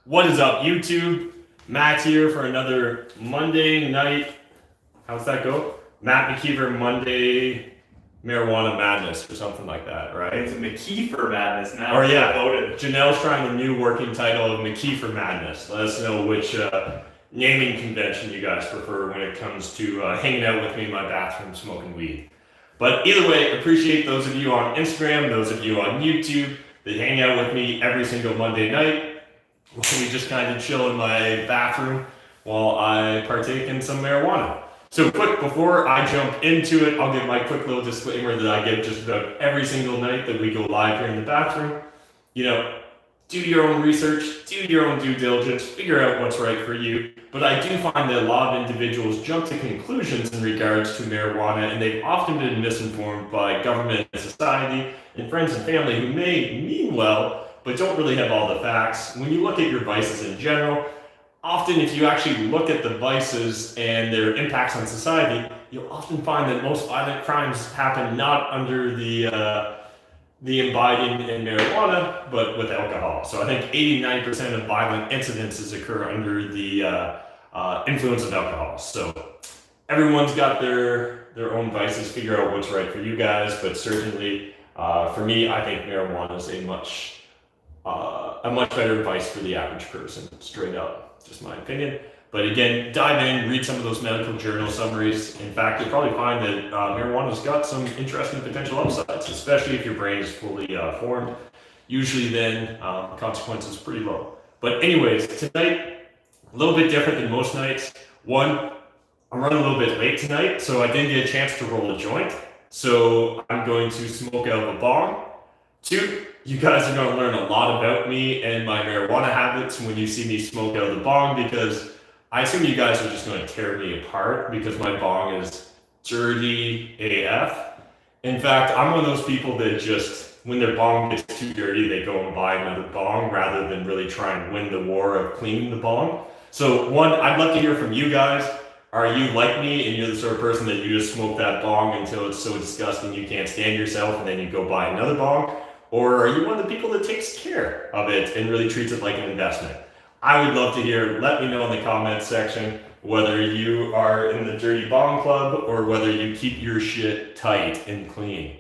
What is up, YouTube? Matt here for another Monday night. How's that go? Matt McKeever Monday Marijuana Madness or something like that, right? It's a McKeever Madness now. Or yeah, Janelle's trying the new working title of McKeever Madness. Let us know which naming convention you guys prefer when it comes to hanging out with me in my bathroom smoking weed. But either way, appreciate those of you on Instagram, those of you on YouTube that hang out with me every single Monday night. We just kind of chill in my bathroom while I partake in some marijuana. So quick, before I jump into it, I'll give my quick little disclaimer that I give just about every single night that we go live here in the bathroom. You know, do your own research, do your own due diligence, figure out what's right for you. But I do find that a lot of individuals jump to conclusions in regards to marijuana, and they've often been misinformed by government and society and friends and family who may mean well, but don't really have all the facts. When you look at your vices in general, often if you actually look at the vices and their impacts on society, you'll often find that most violent crimes happen not under the imbibing in marijuana, but with alcohol. So I think 89% of violent incidences occur under the influence of alcohol. So everyone's got their own vices, figure out what's right for you guys, but certainly for me, I think marijuana is a much better advice for the average person, straight up, just my opinion. But again, dive in, read some of those medical journal summaries. In fact, you'll probably find that marijuana's got some interesting potential upsides, especially if your brain is fully formed. Usually then, consequences pretty low. But anyways, tonight, a little bit different than most nights. One, I'm running a little bit late tonight, so I didn't get a chance to roll a joint. So I'm going to smoke out of a bong. Two, you guys are going to learn a lot about me and my marijuana habits when you see me smoke out of the bong, because I assume you guys are just going to tear me apart because my bong is dirty AF. In fact, I'm one of those people that just, when their bong gets too dirty, they go and buy another bong rather than really try and win the war of cleaning the bong. So one, I'd love to hear from you guys. Are you like me and you're the sort of person that you just smoke that bong until it's so disgusting you can't stand yourself and then you go buy another bong? Or are you one of the people that takes care of it and really treats it like an investment? I would love to hear. Let me know in the comments section whether you are in the dirty bong club or whether you keep your shit tight and clean.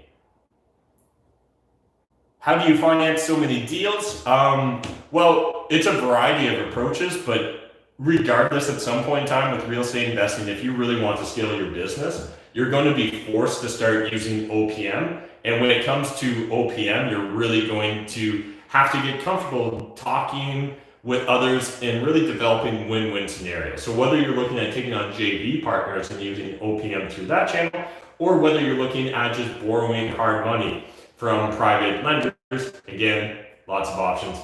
How do you finance so many deals? Well, it's a variety of approaches, but regardless, at some point in time with real estate investing, if you really want to scale your business, you're going to be forced to start using OPM. And when it comes to OPM, you're really going to have to get comfortable talking with others and really developing win-win scenarios. So whether you're looking at taking on JV partners and using OPM through that channel, or whether you're looking at just borrowing hard money from private lenders, again, lots of options.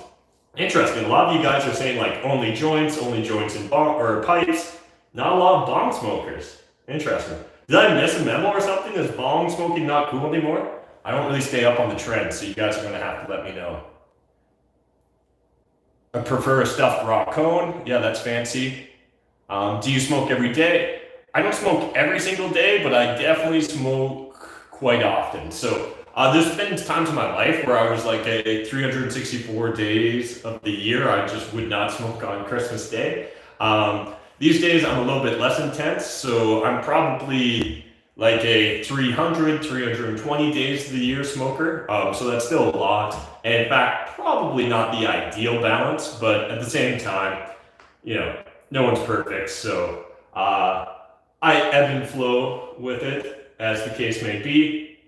Interesting, a lot of you guys are saying like only joints and bong or pipes. Not a lot of bong smokers. Interesting. Did I miss a memo or something? Is bong smoking not cool anymore? I don't really stay up on the trend, so you guys are going to have to let me know. I prefer a stuffed rock cone. Yeah, that's fancy. Do you smoke every day? I don't smoke every single day, but I definitely smoke quite often. So there's been times in my life where I was like 364 days of the year, I just would not smoke on Christmas Day. These days I'm a little bit less intense, so I'm probably like a 320 days of the year smoker. So that's still a lot. And in fact, probably not the ideal balance, but at the same time, you know, no one's perfect. So I ebb and flow with it as the case may be.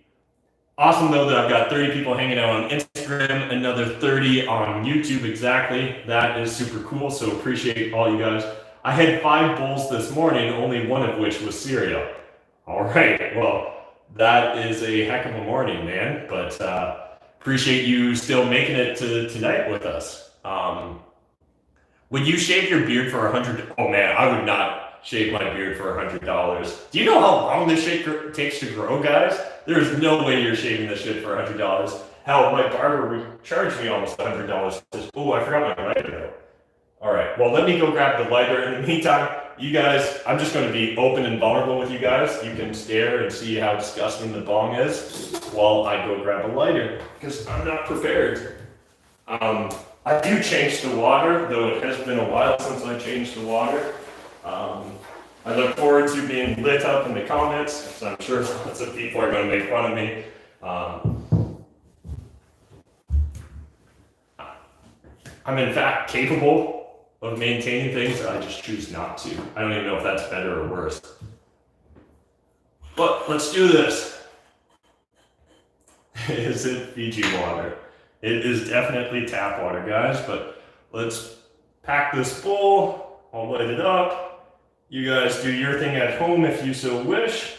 Awesome though that I've got 30 people hanging out on Instagram, another 30 on YouTube exactly. That is super cool. So appreciate all you guys. I had 5 bowls this morning, only one of which was cereal. All right, well, that is a heck of a morning, man, but appreciate you still making it to tonight with us. Would you shave your beard for $100? Oh man, I would not shave my beard for $100. Do you know how long this shit takes to grow, guys? There's no way you're shaving this shit for $100. Hell, my barber would charge me almost $100. Oh, I forgot my lighter. All right, well, let me go grab the lighter. In the meantime, you guys, I'm just going to be open and vulnerable with you guys. You can stare and see how disgusting the bong is while I go grab a lighter, because I'm not prepared. I do change the water, though it has been a while since I changed the water. I look forward to being lit up in the comments, because I'm sure lots of people are going to make fun of me. I'm in fact capable of maintaining things, I just choose not to. I don't even know if that's better or worse. But let's do this. Is it Fiji water? It is definitely tap water, guys, but let's pack this bowl. I'll light it up. You guys do your thing at home if you so wish,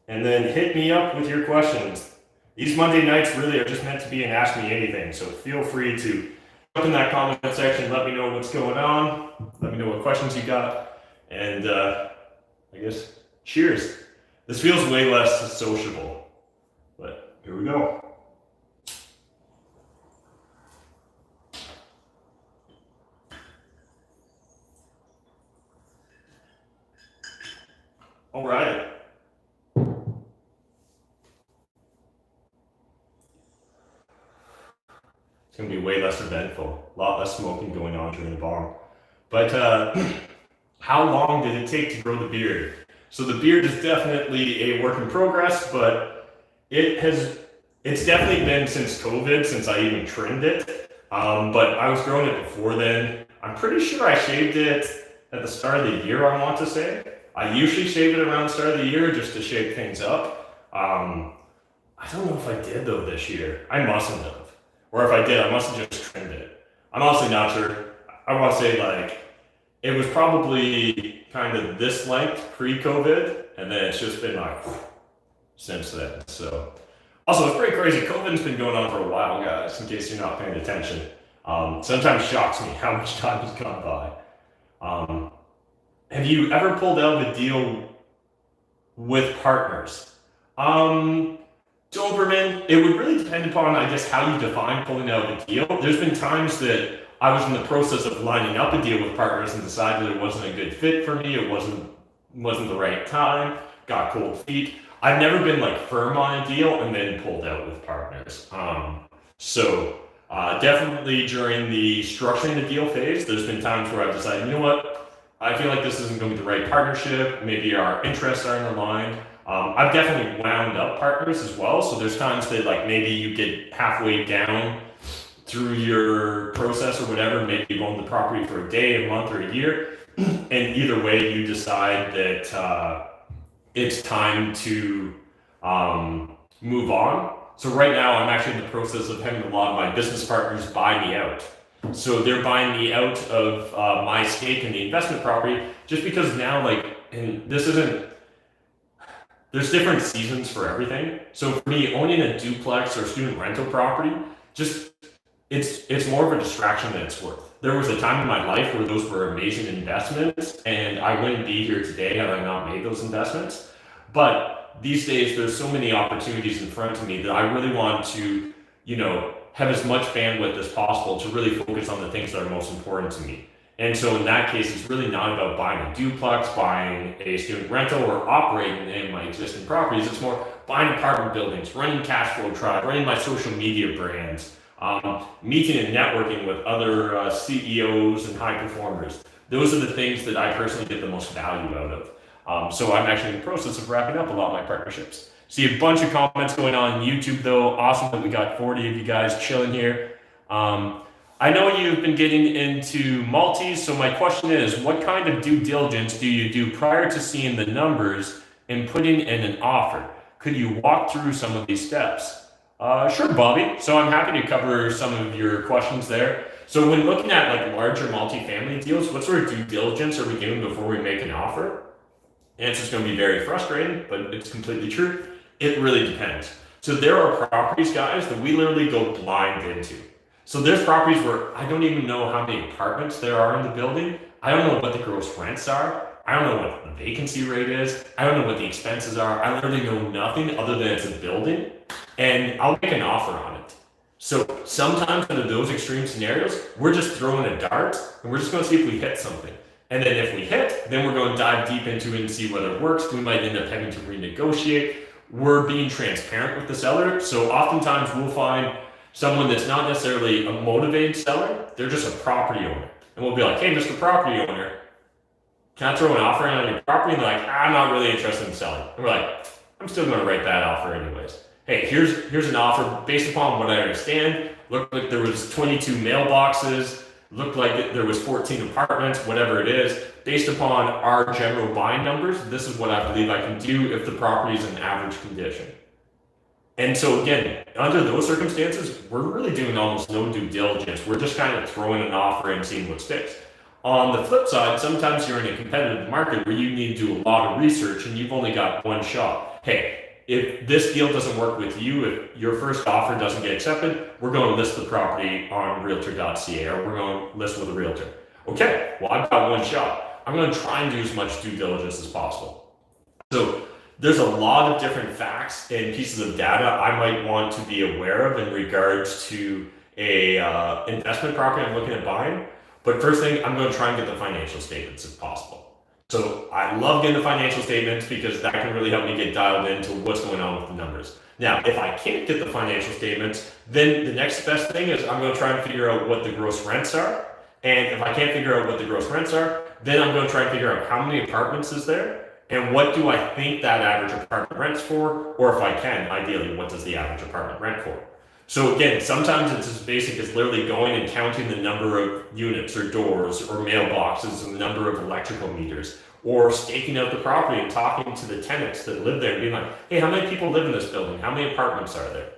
and then hit me up with your questions. These Monday nights really are just meant to be an Ask Me Anything, so feel free to jump in that comment section, let me know what's going on, let me know what questions you got, and I guess cheers. This feels way less sociable, but here we go. All right. It's gonna be way less eventful, a lot less smoking going on during the bong. But how long did it take to grow the beard? So the beard is definitely a work in progress, but it's definitely been since COVID, since I even trimmed it. But I was growing it before then. I'm pretty sure I shaved it at the start of the year, I want to say. I usually shave it around the start of the year just to shake things up. I don't know if I did though this year. I mustn't have. Or if I did, I must have just trimmed it. I'm honestly not sure. I want to say like, it was probably kind of this length pre-COVID, and then it's just been like, since then. So, also it's pretty crazy. COVID's been going on for a while, guys, in case you're not paying attention. Sometimes shocks me how much time has gone by. Have you ever pulled out of a deal with partners? Doberman, it would really depend upon, I guess, how you define pulling out of a deal. There's been times that I was in the process of lining up a deal with partners and decided it wasn't a good fit for me. It wasn't the right time. Got cold feet. I've never been like firm on a deal and then pulled out with partners. Definitely during the structuring the deal phase, there's been times where I've decided, you know what? I feel like this isn't going to be the right partnership. Maybe our interests aren't aligned. I've definitely wound up partners as well. So there's times that like maybe you get halfway down through your process or whatever. Maybe you've owned the property for a day, a month, or a year. And either way, you decide that it's time to move on. So right now, I'm actually in the process of having a lot of my business partners buy me out. So they're buying me out of my stake in the investment property just because now, like, and this isn't, there's different seasons for everything. So for me, owning a duplex or student rental property, just, it's more of a distraction than it's worth. There was a time in my life where those were amazing investments and I wouldn't be here today had I not made those investments. But these days, there's so many opportunities in front of me that I really want to, have as much bandwidth as possible to really focus on the things that are most important to me. And so in that case, it's really not about buying a duplex, buying a student rental, or operating in my existing properties. It's more buying apartment buildings, running Cashflow Tribe, running my social media brands, meeting and networking with other CEOs and high performers. Those are the things that I personally get the most value out of. So I'm actually in the process of wrapping up a lot of my partnerships. See a bunch of comments going on YouTube though. Awesome that we got 40 of you guys chilling here. I know you've been getting into multis, so my question is, what kind of due diligence do you do prior to seeing the numbers and putting in an offer? Could you walk through some of these steps? Sure, Bobby. So I'm happy to cover some of your questions there. So when looking at like larger multifamily deals, what sort of due diligence are we doing before we make an offer? Answer's going to be very frustrating, but it's completely true. It really depends. So there are properties, guys, that we literally go blind into. So there's properties where I don't even know how many apartments there are in the building. I don't know what the gross rents are. I don't know what the vacancy rate is. I don't know what the expenses are. I literally know nothing other than it's a building, and I'll make an offer on it. So sometimes under those extreme scenarios, we're just throwing a dart and we're just going to see if we hit something. And then if we hit, then we're going to dive deep into it and see whether it works. We might end up having to renegotiate. We're being transparent with the seller. So oftentimes we'll find Someone that's not necessarily a motivated seller, they're just a property owner. And we'll be like, hey, Mr. Property Owner, can I throw an offer in on your property? And they're like, I'm not really interested in selling. And we're like, I'm still going to write that offer anyways. Hey, here's an offer based upon what I understand. Looked like there was 22 mailboxes, looked like there was 14 apartments, whatever it is. Based upon our general buying numbers, this is what I believe I can do if the property is in average condition. And so again, under those circumstances, we're really doing almost no due diligence. We're just kind of throwing an offer and seeing what sticks. On the flip side, sometimes you're in a competitive market where you need to do a lot of research and you've only got one shot. Hey, if this deal doesn't work with you, if your first offer doesn't get accepted, we're going to list the property on realtor.ca, or we're going to list with a realtor. Okay, well, I've got one shot. I'm going to try and do as much due diligence as possible. So there's a lot of different facts and pieces of data I might want to be aware of in regards to a investment property I'm looking at buying. But first thing, I'm going to try and get the financial statements if possible. So I love getting the financial statements because that can really help me get dialed into what's going on with the numbers. Now, if I can't get the financial statements, then the next best thing is I'm going to try and figure out what the gross rents are. And if I can't figure out what the gross rents are, then I'm going to try and figure out how many apartments is there and what do I think that average apartment rents for, or if I can, ideally, what does the average apartment rent for? So again, sometimes it's as basic as literally going and counting the number of units or doors or mailboxes and the number of electrical meters, or staking out the property and talking to the tenants that live there and being like, hey, how many people live in this building? How many apartments are there?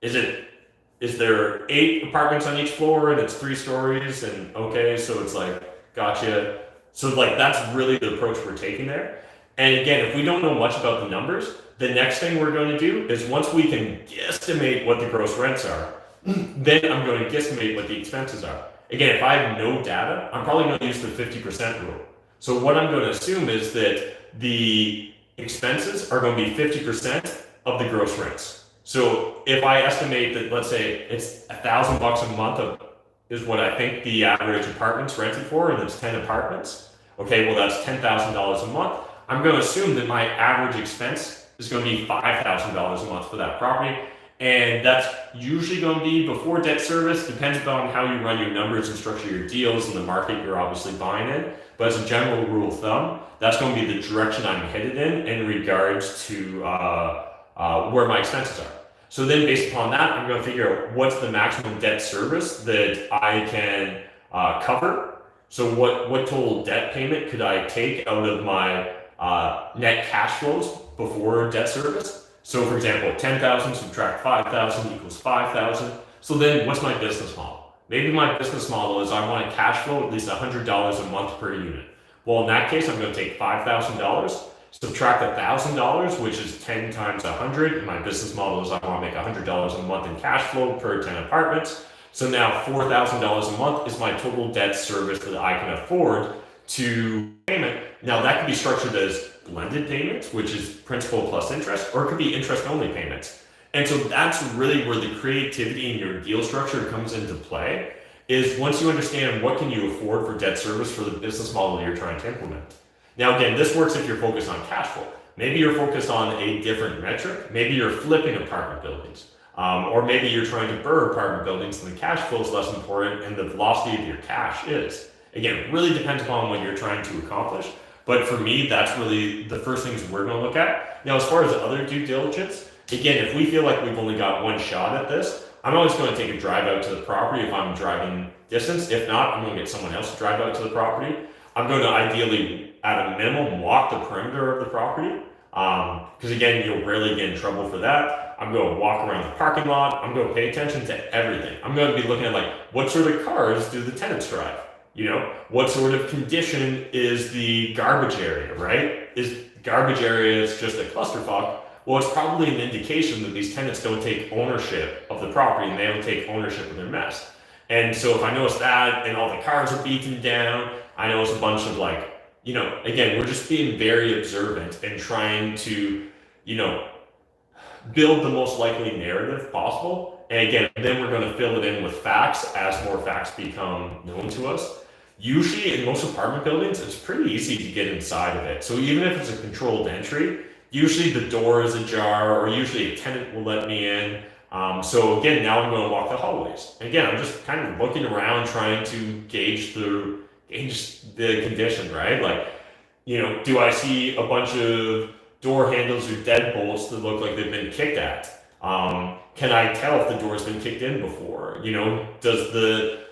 Is there 8 apartments on each floor and it's 3 stories? And okay, so it's like, gotcha. So like, that's really the approach we're taking there. And again, if we don't know much about the numbers, the next thing we're going to do is once we can guesstimate what the gross rents are, then I'm going to guesstimate what the expenses are. Again, if I have no data, I'm probably going to use the 50% rule. So what I'm going to assume is that the expenses are going to be 50% of the gross rents. So if I estimate that, let's say it's $1,000 a month is what I think the average apartment's rented for, and it's 10 apartments. Okay, well that's $10,000 a month. I'm going to assume that my average expense is going to be $5,000 a month for that property. And that's usually going to be before debt service, depends on how you run your numbers and structure your deals and the market you're obviously buying in. But as a general rule of thumb, that's going to be the direction I'm headed in regards to where my expenses are. So then based upon that, I'm going to figure out what's the maximum debt service that I can cover. So what total debt payment could I take out of my net cash flows before debt service? So for example, 10,000 subtract 5,000 equals 5,000. So then what's my business model? Maybe my business model is I want to cash flow at least $100 a month per unit. Well, in that case, I'm going to take $5,000, subtract $1,000, which is 10 times 100. And my business model is I want to make $100 a month in cash flow per 10 apartments. So now $4,000 a month is my total debt service that I can afford to payment. Now that could be structured as blended payments, which is principal plus interest, or it could be interest only payments. And so that's really where the creativity in your deal structure comes into play, is once you understand what can you afford for debt service for the business model you're trying to implement. Now again, this works if you're focused on cash flow. Maybe you're focused on a different metric. Maybe you're flipping apartment buildings. Or maybe you're trying to BRRRR apartment buildings and the cash flow is less important and the velocity of your cash is. Again, it really depends upon what you're trying to accomplish. But for me, that's really the first things we're going to look at. Now, as far as other due diligence, again, if we feel like we've only got one shot at this, I'm always going to take a drive out to the property if I'm driving distance. If not, I'm going to get someone else to drive out to the property. I'm going to ideally, at a minimum, walk the perimeter of the property. Because again, you'll rarely get in trouble for that. I'm going to walk around the parking lot. I'm going to pay attention to everything. I'm going to be looking at like, what sort of cars do the tenants drive? You know, what sort of condition is the garbage area, right? Is garbage area is just a clusterfuck? Well, it's probably an indication that these tenants don't take ownership of the property and they don't take ownership of their mess. And so if I notice that and all the cars are beaten down, I notice a bunch of like, you know, again, we're just being very observant and trying to, you know, build the most likely narrative possible. And again, then we're going to fill it in with facts as more facts become known to us. Usually in most apartment buildings, it's pretty easy to get inside of it. So even if it's a controlled entry, usually the door is ajar or usually a tenant will let me in. So again, now I'm going to walk the hallways. And again, I'm just kind of looking around, trying to gauge the condition, right? Like, do I see a bunch of door handles or deadbolts that look like they've been kicked at? Can I tell if the door's been kicked in before? Does the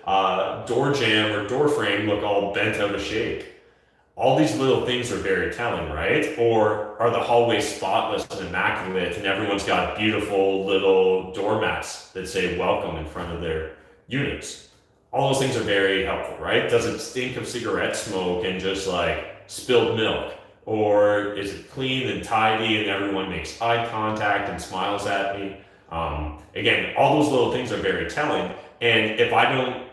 door jamb or door frame look all bent out of shape? All these little things are very telling, right? Or are the hallways spotless and immaculate and everyone's got beautiful little doormats that say welcome in front of their units? All those things are very helpful, right? Does it stink of cigarette smoke and just like spilled milk? Or is it clean and tidy and everyone makes eye contact and smiles at me? Again, all those little things are very telling. And if I don't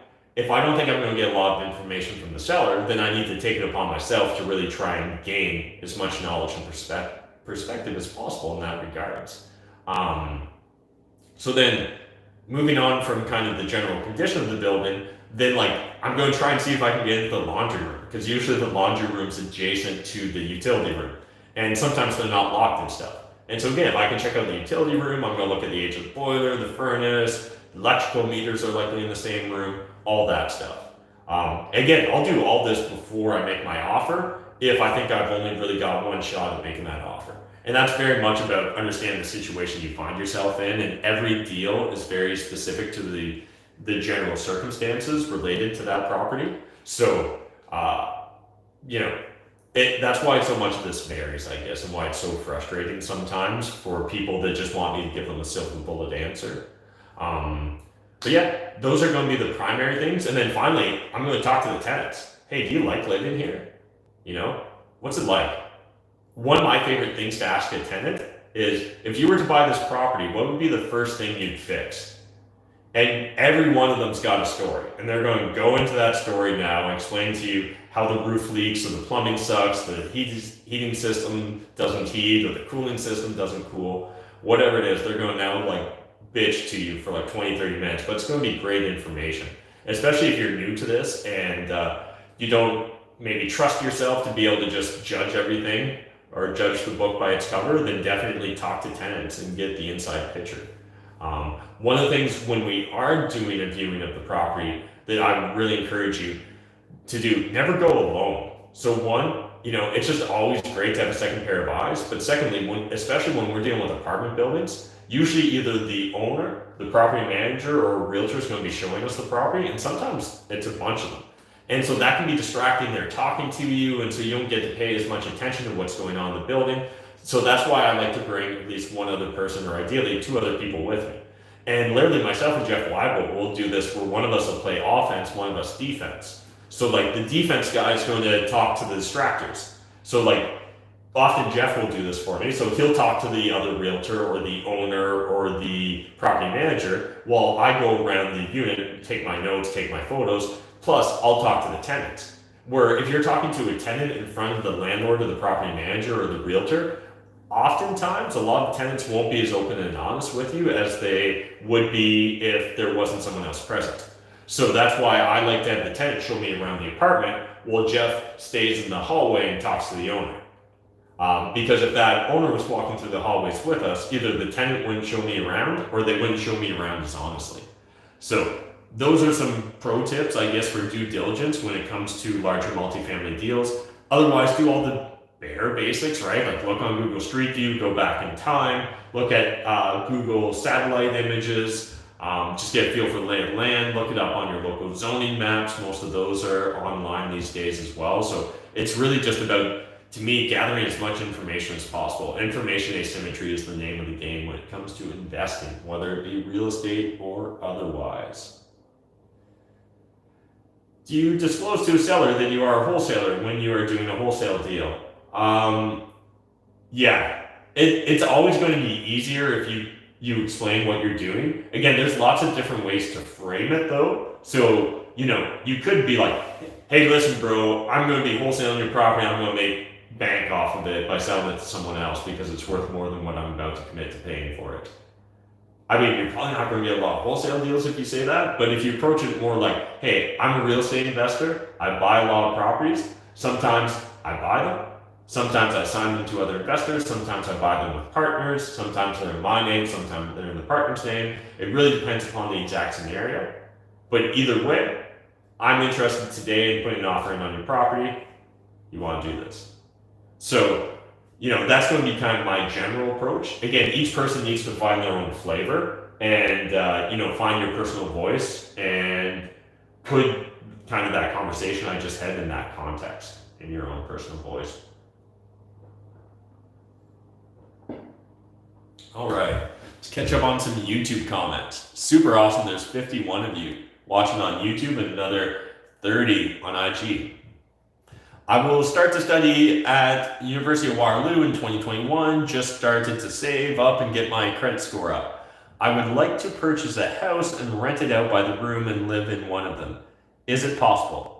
think I'm going to get a lot of information from the seller, then I need to take it upon myself to really try and gain as much knowledge and perspective as possible in that regards. So then, moving on from kind of the general condition of the building, then I'm going to try and see if I can get into the laundry room, because usually the laundry room's adjacent to the utility room, and sometimes they're not locked and stuff. And so again, if I can check out the utility room, I'm going to look at the age of the boiler, the furnace, electrical meters are likely in the same room, all that stuff. Again, I'll do all this before I make my offer if I think I've only really got one shot at making that offer. And that's very much about understanding the situation you find yourself in, and every deal is very specific to the general circumstances related to that property. So, that's why so much of this varies, I guess, and why it's so frustrating sometimes for people that just want me to give them a silver bullet answer. But yeah, those are going to be the primary things. And then finally, I'm going to talk to the tenants. Hey, do you like living here? What's it like? One of my favorite things to ask a tenant is, if you were to buy this property, what would be the first thing you'd fix? And every one of them's got a story. And they're going to go into that story now and explain to you how the roof leaks, or the plumbing sucks, the heating system doesn't heat, or the cooling system doesn't cool. Whatever it is, they're going to now bitch to you for 20, 30 minutes, but it's going to be great information, especially if you're new to this and you don't maybe trust yourself to be able to just judge everything or judge the book by its cover. Then definitely talk to tenants and get the inside picture. One of the things when we are doing a viewing of the property that I would really encourage you to do, never go alone. So one, it's just always great to have a second pair of eyes, but secondly, especially when we're dealing with apartment buildings, usually either the owner, the property manager, or a realtor is going to be showing us the property, and sometimes it's a bunch of them. And so that can be distracting. They're talking to you, and so you don't get to pay as much attention to what's going on in the building. So that's why I like to bring at least one other person, or ideally two other people with me. And literally myself and Jeff Weibel will do this where one of us will play offense, one of us defense. So the defense guy is going to talk to the distractors. So often Jeff will do this for me. So he'll talk to the other realtor or the owner or the property manager while I go around the unit, take my notes, take my photos, plus I'll talk to the tenant. Where if you're talking to a tenant in front of the landlord or the property manager or the realtor, oftentimes a lot of tenants won't be as open and honest with you as they would be if there wasn't someone else present. So that's why I like to have the tenant show me around the apartment while Jeff stays in the hallway and talks to the owner. Because if that owner was walking through the hallways with us, either the tenant wouldn't show me around or they wouldn't show me around as honestly. So those are some pro tips, I guess, for due diligence when it comes to larger multifamily deals. Otherwise, do all the bare basics, right? Look on Google Street View, go back in time, look at Google satellite images, just get a feel for the lay of land, look it up on your local zoning maps. Most of those are online these days as well. So it's really just about, to me, gathering as much information as possible. Information asymmetry is the name of the game when it comes to investing, whether it be real estate or otherwise. Do you disclose to a seller that you are a wholesaler when you are doing a wholesale deal? Yeah, it's always going to be easier if you explain what you're doing. Again, there's lots of different ways to frame it though. So, you could be like, hey, listen, bro, I'm going to be wholesaling your property. I'm going to make bank off of it by selling it to someone else because it's worth more than what I'm about to commit to paying for it. I mean, you're probably not going to get a lot of wholesale deals if you say that, but if you approach it more like, hey, I'm a real estate investor, I buy a lot of properties, sometimes I buy them, Sometimes I assign them to other investors, sometimes I buy them with partners, sometimes they're in my name, sometimes they're in the partner's name. It really depends upon the exact scenario. But either way, I'm interested today in putting an offer in on your property. You want to do this. So, that's going to be kind of my general approach. Again, each person needs to find their own flavor and, find your personal voice and put kind of that conversation I just had in that context in your own personal voice. All right, let's catch up on some YouTube comments. Super awesome. There's 51 of you watching on YouTube and another 30 on IG. I will start to study at University of Waterloo in 2021, just started to save up and get my credit score up. I would like to purchase a house and rent it out by the room and live in one of them. Is it possible?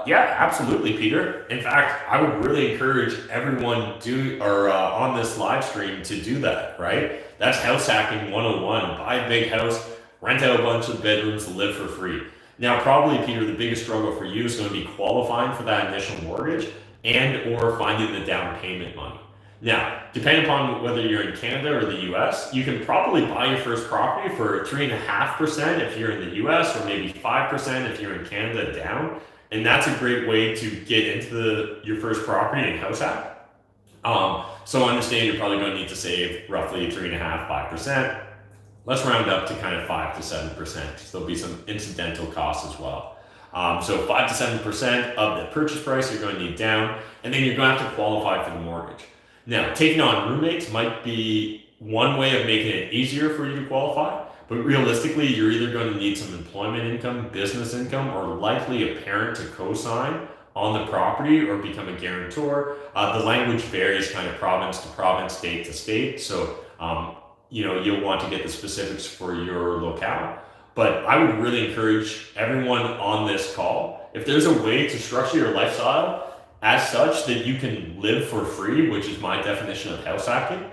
Yeah, absolutely, Peter. In fact, I would really encourage everyone on this live stream to do that, right? That's house hacking 101. Buy a big house, rent out a bunch of bedrooms, live for free. Now, probably, Peter, the biggest struggle for you is going to be qualifying for that initial mortgage or finding the down payment money. Now, depending upon whether you're in Canada or the US, you can probably buy your first property for 3.5% if you're in the US, or maybe 5% if you're in Canada down. And that's a great way to get into your first property in house hack. So understand you're probably going to need to save roughly 3.5%, 5%. Let's round up to kind of 5 to 7%. There'll be some incidental costs as well. So 5 to 7% of the purchase price you're going to need down, and then you're going to have to qualify for the mortgage. Now, taking on roommates might be one way of making it easier for you to qualify, but realistically, you're either going to need some employment income, business income, or likely a parent to co-sign on the property or become a guarantor. The language varies kind of province to province, state to state, so you'll want to get the specifics for your locale. But I would really encourage everyone on this call, if there's a way to structure your lifestyle as such that you can live for free, which is my definition of house hacking,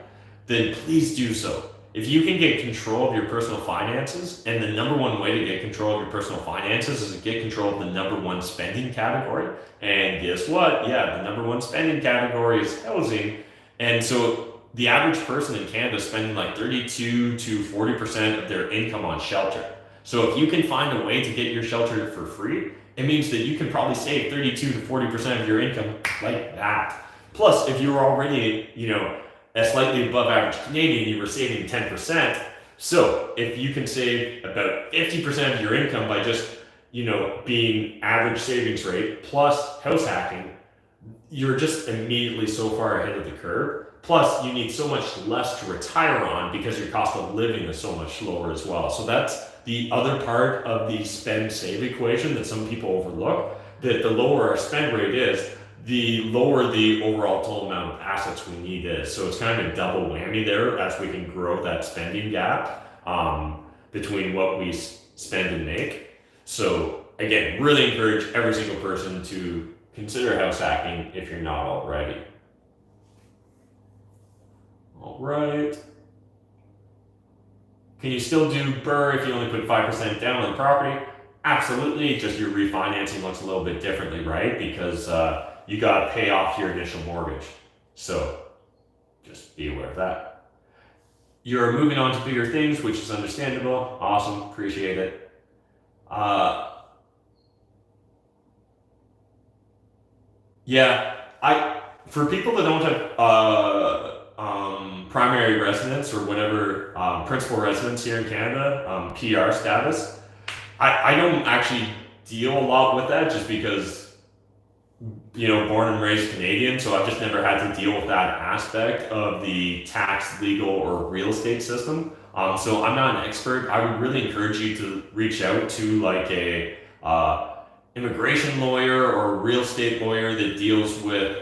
then please do so. If you can get control of your personal finances, and the number one way to get control of your personal finances is to get control of the number one spending category. And guess what? Yeah, the number one spending category is housing. And so the average person in Canada is spending like 32 to 40% of their income on shelter. So if you can find a way to get your shelter for free, it means that you can probably save 32 to 40% of your income like that. Plus, if you're already, a slightly above average Canadian, you were saving 10%. So if you can save about 50% of your income by just, being average savings rate plus house hacking, you're just immediately so far ahead of the curve. Plus, you need so much less to retire on because your cost of living is so much lower as well. So that's the other part of the spend-save equation that some people overlook, that the lower our spend rate is, the lower the overall total amount of assets we need is. So it's kind of a double whammy there as we can grow that spending gap between what we spend and make. So again, really encourage every single person to consider house hacking if you're not already. All right. Can you still do BRRRR if you only put 5% down on the property? Absolutely, just your refinancing looks a little bit differently, right? Because you got to pay off your initial mortgage. So just be aware of that. You're moving on to bigger things, which is understandable. Awesome, appreciate it. For people that don't have primary residence or whatever principal residence here in Canada, PR status, I don't actually deal a lot with that just because, born and raised Canadian, so I've just never had to deal with that aspect of the tax, legal, or real estate system. So I'm not an expert. I would really encourage you to reach out to like a immigration lawyer or a real estate lawyer that deals with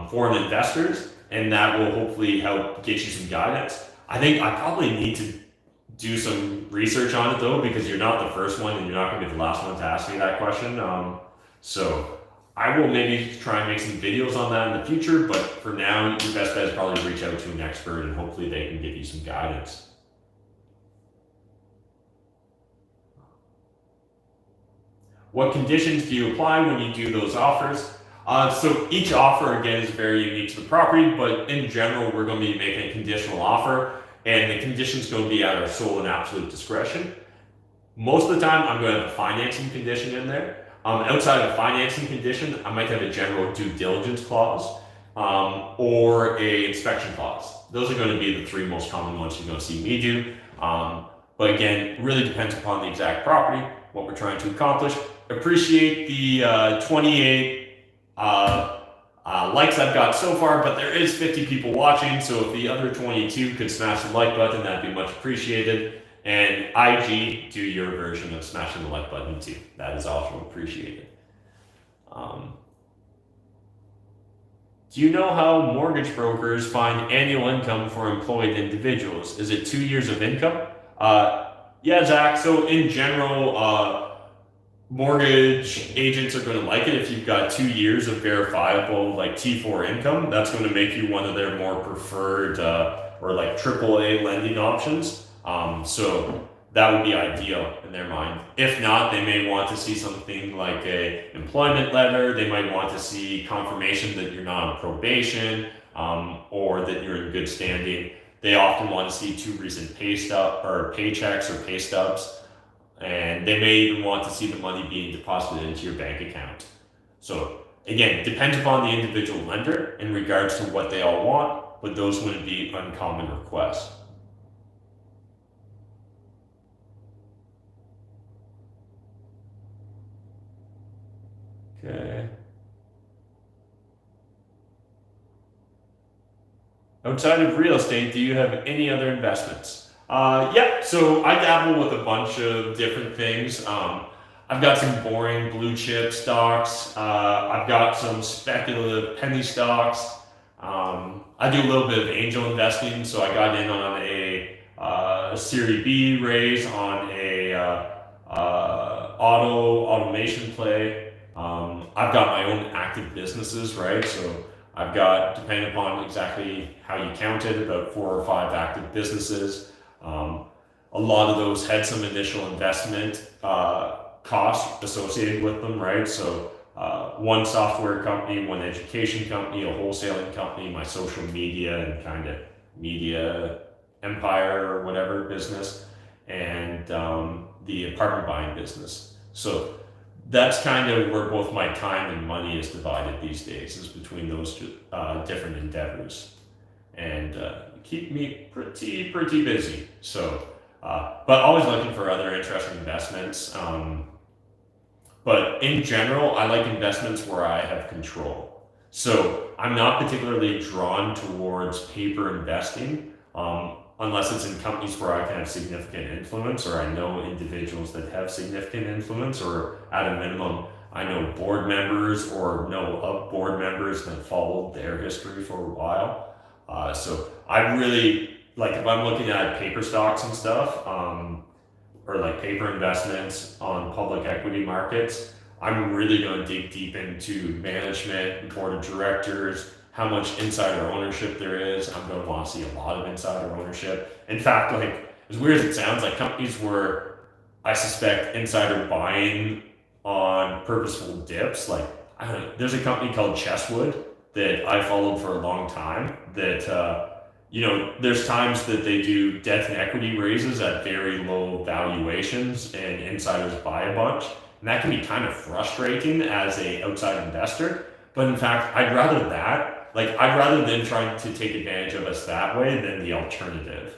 foreign investors, and that will hopefully help get you some guidance. I think I probably need to do some research on it though, because you're not the first one and you're not going to be the last one to ask me that question. So I will maybe try and make some videos on that in the future, but for now, your best bet is probably reach out to an expert and hopefully they can give you some guidance. What conditions do you apply when you do those offers? So each offer, again, is very unique to the property, but in general, we're going to be making a conditional offer, and the condition's going to be at our sole and absolute discretion. Most of the time, I'm going to have a financing condition in there. Outside of a financing condition, I might have a general due diligence clause or a inspection clause. Those are going to be the three most common ones you're going to see me do. But again, really depends upon the exact property, what we're trying to accomplish. Appreciate the 28 likes I've got so far, but there is 50 people watching, so if the other 22 could smash the like button, that'd be much appreciated. And IG, do your version of smashing the like button too. That is also appreciated. Do you know how mortgage brokers find annual income for employed individuals? Is it 2 years of income? Yeah, Zach. So in general, mortgage agents are going to like it if you've got 2 years of verifiable like T4 income. That's going to make you one of their more preferred or like AAA lending options. So that would be ideal in their mind. If not, they may want to see something like a employment letter. They might want to see confirmation that you're not on probation or that you're in good standing. They often want to see 2 recent paychecks or pay stubs. And they may even want to see the money being deposited into your bank account. So again, depends upon the individual lender in regards to what they all want, but those wouldn't be uncommon requests. Okay. Outside of real estate, do you have any other investments? Yeah, so I dabble with a bunch of different things. I've got some boring blue chip stocks. I've got some speculative penny stocks. I do a little bit of angel investing, so I got in on a Series B raise on a automation play. I've got my own active businesses, right? So I've got, depending upon exactly how you count it, about 4 or 5 active businesses. A lot of those had some initial investment costs associated with them, right? So one software company, one education company, a wholesaling company, my social media and kind of media empire or whatever business, and the apartment buying business. So that's kind of where both my time and money is divided these days, is between those different endeavors, and keep me pretty busy. So, but always looking for other interesting investments. But in general, I like investments where I have control. So I'm not particularly drawn towards paper investing, unless it's in companies where I can have significant influence, or I know individuals that have significant influence, or at a minimum, I know board members or know of board members that followed their history for a while. So I really, like if I'm looking at paper stocks and stuff, or like paper investments on public equity markets, I'm really going to dig deep into management, board of directors, how much insider ownership there is. I'm going to want to see a lot of insider ownership. In fact, like as weird as it sounds, like companies where I suspect insider buying on purposeful dips, like I don't know, there's a company called Chesswood that I followed for a long time that there's times that they do debt and equity raises at very low valuations and insiders buy a bunch. And that can be kind of frustrating as a outside investor. But in fact, I'd rather than trying to take advantage of us that way than the alternative.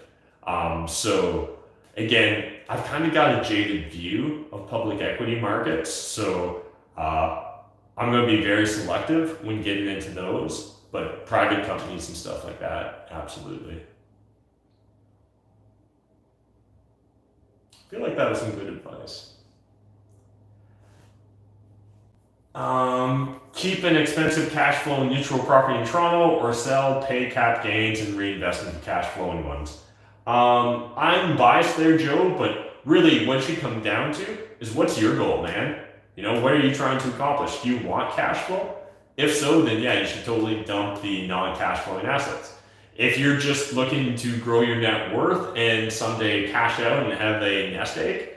So again, I've kind of got a jaded view of public equity markets. So I'm going to be very selective when getting into those. But private companies and stuff like that, absolutely. I feel like that was some good advice. Keep an expensive cash flow neutral property in Toronto, or sell, pay cap gains, and reinvest into cash flowing ones. I'm biased there, Joe, but really what it should come down to is, what's your goal, man? What are you trying to accomplish? Do you want cash flow? If so, then yeah, you should totally dump the non-cash flowing assets. If you're just looking to grow your net worth and someday cash out and have a nest egg,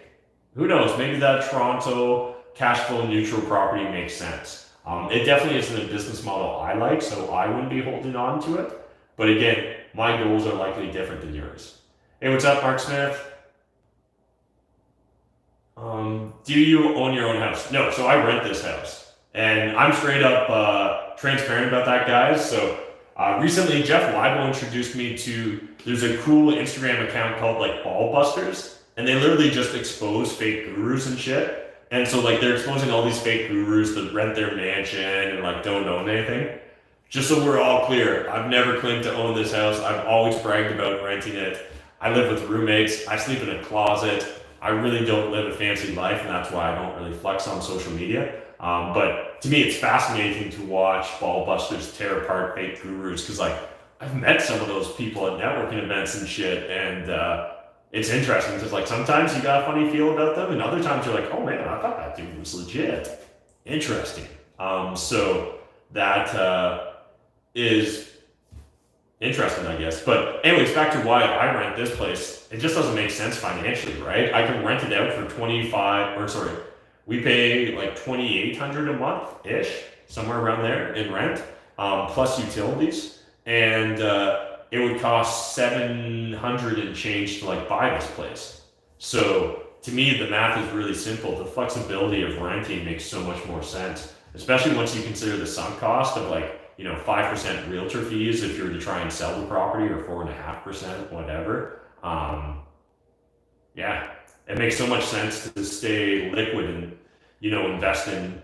who knows? Maybe that Toronto cash flow neutral property makes sense. It definitely isn't a business model I like, so I wouldn't be holding on to it. But again, my goals are likely different than yours. Hey, what's up, Mark Smith? Do you own your own house? No, so I rent this house. And I'm straight up transparent about that, guys. So recently, Jeff Weibel introduced me to, there's a cool Instagram account called like Ball Busters. And they literally just expose fake gurus and shit. And so like they're exposing all these fake gurus that rent their mansion and like don't own anything. Just so we're all clear, I've never claimed to own this house. I've always bragged about renting it. I live with roommates. I sleep in a closet. I really don't live a fancy life, and that's why I don't really flex on social media. But to me, it's fascinating to watch ball busters tear apart fake gurus because like I've met some of those people at networking events and shit, and it's interesting because like sometimes you got a funny feel about them, and other times you're like, oh man, I thought that dude was legit. Interesting. So that is interesting, I guess. But anyways, back to why I rent this place. It just doesn't make sense financially, right? I can rent it out for we pay like $2,800 a month-ish, somewhere around there in rent, plus utilities. And it would cost $700 and change to like buy this place. So to me, the math is really simple. The flexibility of renting makes so much more sense, especially once you consider the sunk cost of like, 5% realtor fees if you're to try and sell the property, or 4.5%, whatever. Yeah, it makes so much sense to stay liquid and, invest in,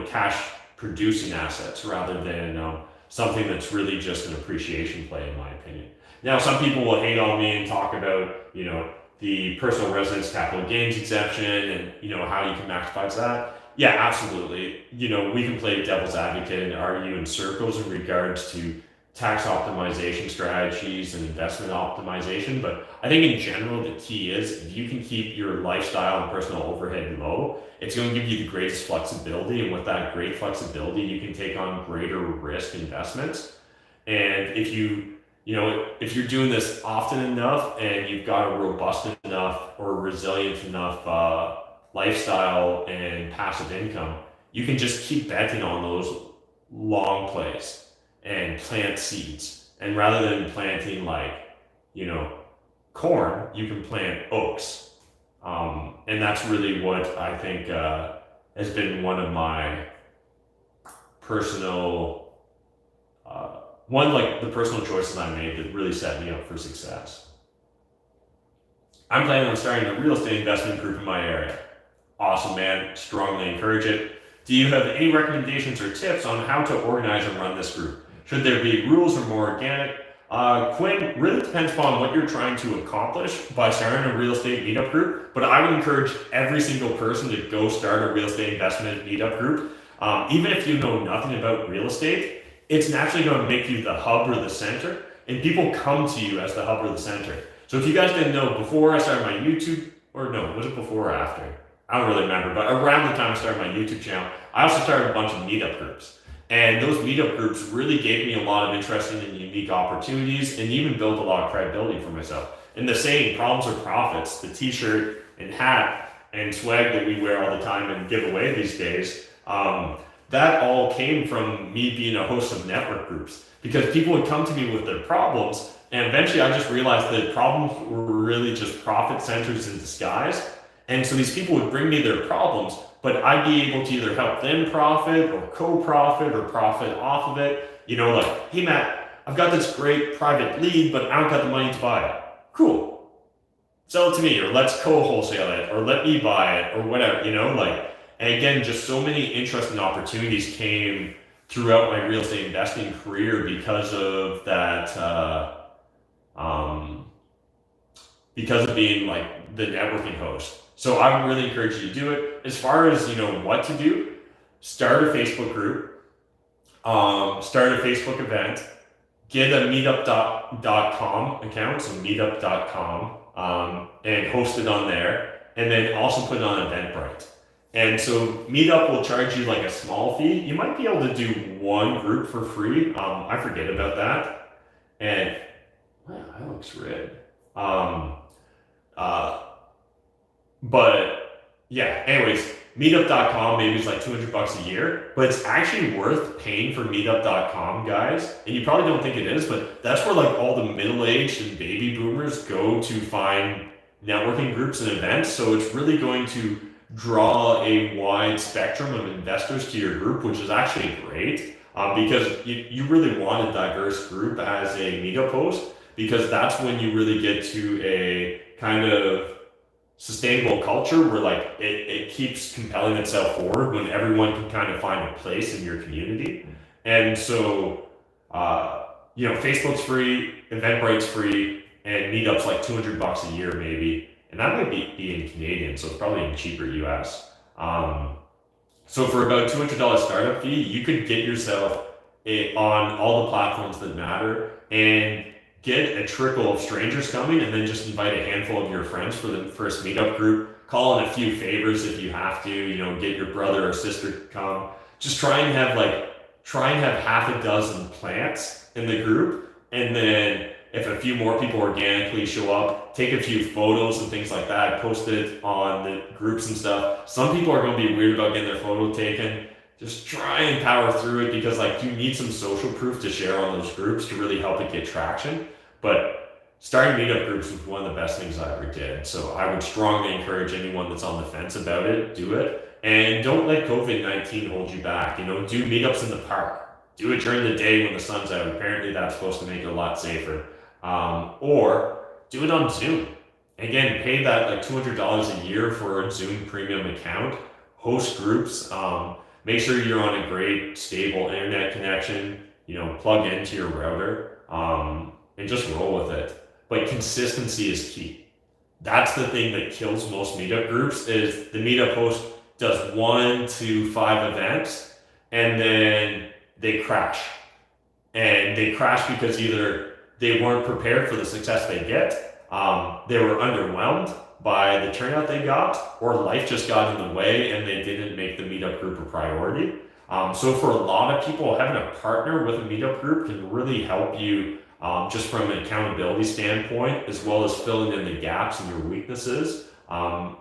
cash producing assets rather than something that's really just an appreciation play, in my opinion. Now, some people will hate on me and talk about, the personal residence capital gains exemption and, how you can maximize that. Yeah, absolutely. We can play devil's advocate and argue in circles in regards to tax optimization strategies and investment optimization. But I think in general, the key is if you can keep your lifestyle and personal overhead low, it's going to give you the greatest flexibility. And with that great flexibility, you can take on greater risk investments. And if if you're doing this often enough and you've got a robust enough or resilient enough lifestyle and passive income, you can just keep betting on those long plays and plant seeds. And rather than planting corn, you can plant oaks. And that's really what I think has been one of my personal, the personal choices I made that really set me up for success. I'm planning on starting a real estate investment group in my area. Awesome, man. Strongly encourage it. Do you have any recommendations or tips on how to organize and run this group? Should there be rules or more organic? Quinn, really depends upon what you're trying to accomplish by starting a real estate meetup group, but I would encourage every single person to go start a real estate investment meetup group. Even if you know nothing about real estate, it's naturally going to make you the hub or the center, and people come to you as the hub or the center. So if you guys didn't know, before I started my YouTube, or no, was it before or after? I don't really remember, but around the time I started my YouTube channel, I also started a bunch of meetup groups. And those meetup groups really gave me a lot of interesting and unique opportunities and even built a lot of credibility for myself. And the saying, problems are profits, the t-shirt and hat and swag that we wear all the time and give away these days, that all came from me being a host of network groups. Because people would come to me with their problems, and eventually I just realized that problems were really just profit centers in disguise. And so these people would bring me their problems, but I'd be able to either help them profit or co-profit or profit off of it. Hey Matt, I've got this great private lead, but I don't got the money to buy it. Cool. Sell it to me, or let's co-wholesale it, or let me buy it, or whatever, And again, just so many interesting opportunities came throughout my real estate investing career because of that, because of being like the networking host. So I would really encourage you to do it. As far as what to do, start a Facebook group, start a Facebook event, get a meetup.com account, so meetup.com, and host it on there, and then also put it on Eventbrite. And so Meetup will charge you like a small fee. You might be able to do one group for free. I forget about that. And wow, that looks red. But yeah, anyways, Meetup.com maybe is like $200 a year, but it's actually worth paying for Meetup.com, guys. And you probably don't think it is, but that's where like all the middle-aged and baby boomers go to find networking groups and events. So it's really going to draw a wide spectrum of investors to your group, which is actually great because you really want a diverse group as a Meetup host, because that's when you really get to a kind of sustainable culture where like it keeps compelling itself forward when everyone can kind of find a place in your community. And so, Facebook's free, Eventbrite's free, and Meetup's like $200 a year maybe. And that might be in Canadian, so it's probably in cheaper US. So for about $200 startup fee, you could get yourself on all the platforms that matter and get a trickle of strangers coming, and then just invite a handful of your friends for the first meetup group. Call in a few favors if you have to, get your brother or sister to come. Just try and have half a dozen plants in the group, and then if a few more people organically show up, take a few photos and things like that, post it on the groups and stuff. Some people are going to be weird about getting their photo taken. Just try and power through it, because you need some social proof to share on those groups to really help it get traction. But starting meetup groups was one of the best things I ever did. So I would strongly encourage anyone that's on the fence about it, do it. And don't let COVID-19 hold you back. Do meetups in the park. Do it during the day when the sun's out. Apparently that's supposed to make it a lot safer. Or do it on Zoom. Again, pay that $200 a year for a Zoom premium account. Host groups. Make sure you're on a great, stable internet connection. Plug into your router, and just roll with it. But consistency is key. That's the thing that kills most meetup groups, is the meetup host does 1 to 5 events, and then they crash. And they crash because either they weren't prepared for the success they get, they were underwhelmed by the turnout they got, or life just got in the way and they didn't make the meetup group a priority. So for a lot of people, having a partner with a meetup group can really help you just from an accountability standpoint, as well as filling in the gaps and your weaknesses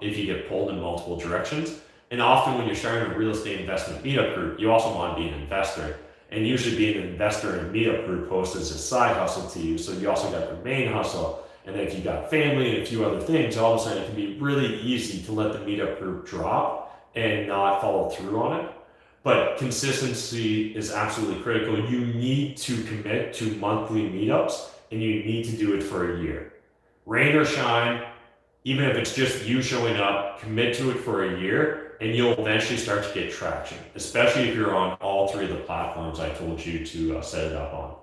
if you get pulled in multiple directions. And often when you're starting a real estate investment meetup group, you also want to be an investor. And usually being an investor in a meetup group host is a side hustle to you. So you also got your main hustle. And then if you got family and a few other things, all of a sudden it can be really easy to let the meetup group drop and not follow through on it. But consistency is absolutely critical. You need to commit to monthly meetups, and you need to do it for a year. Rain or shine, even if it's just you showing up, commit to it for a year, and you'll eventually start to get traction, especially if you're on all 3 of the platforms I told you to set it up on.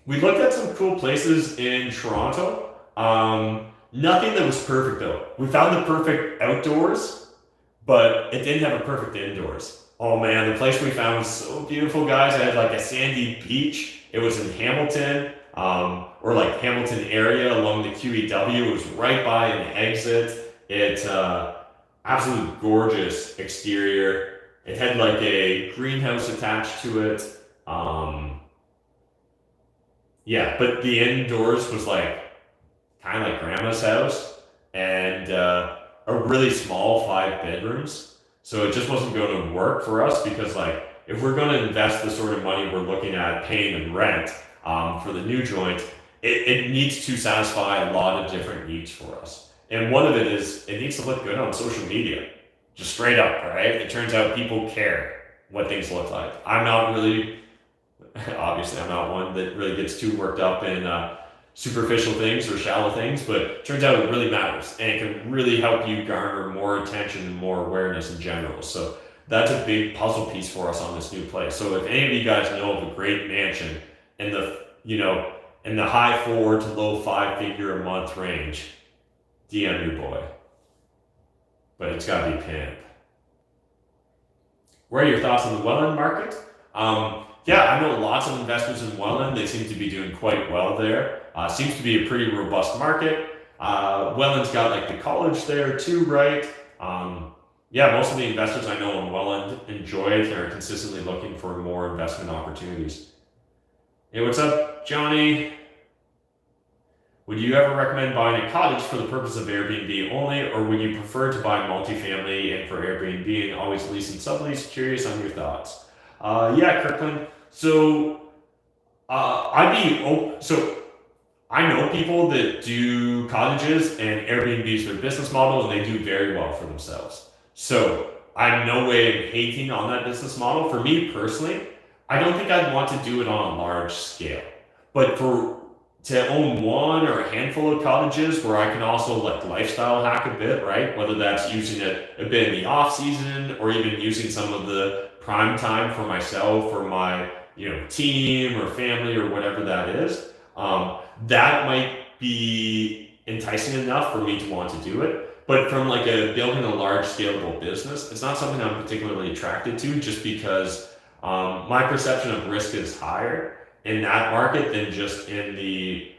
We looked at some cool places in Toronto. Nothing that was perfect though. We found the perfect outdoors, but it didn't have a perfect indoors. Oh man, the place we found was so beautiful, guys. It had a sandy beach. It was in Hamilton, or Hamilton area along the QEW. It was right by an exit. It absolutely gorgeous exterior. It had a greenhouse attached to it. But the indoors was kind of like grandma's house, and a really small 5 bedrooms. So it just wasn't going to work for us, because if we're going to invest the sort of money we're looking at paying in rent for the new joint, it needs to satisfy a lot of different needs for us. And one of it is it needs to look good on social media, just straight up, right? It turns out people care what things look like. Obviously I'm not one that really gets too worked up in superficial things or shallow things, but it turns out it really matters, and it can really help you garner more attention and more awareness in general. So that's a big puzzle piece for us on this new place. So if any of you guys know of a great mansion in the high 4 to low 5 figure a month range, DM your boy. But it's got to be pimp. What are your thoughts on the Welland market? I know lots of investors in Welland. They seem to be doing quite well there. Seems to be a pretty robust market. Welland's got the college there too, right? Most of the investors I know in Welland enjoy it and are consistently looking for more investment opportunities. Hey, what's up, Johnny? Would you ever recommend buying a cottage for the purpose of Airbnb only, or would you prefer to buy multifamily and for Airbnb and always lease and sublease? Curious on your thoughts. Yeah, Kirkland. So I know people that do cottages and Airbnb is their business model, and they do very well for themselves. So I'm no way of hating on that business model. For me personally, I don't think I'd want to do it on a large scale. But to own one or a handful of cottages where I can also like lifestyle hack a bit, right? Whether that's using it a bit in the off season or even using some of the prime time for myself or my team or family or whatever that is. That might be enticing enough for me to want to do it. But from like building a large scalable business, it's not something I'm particularly attracted to just because my perception of risk is higher in that market than just in the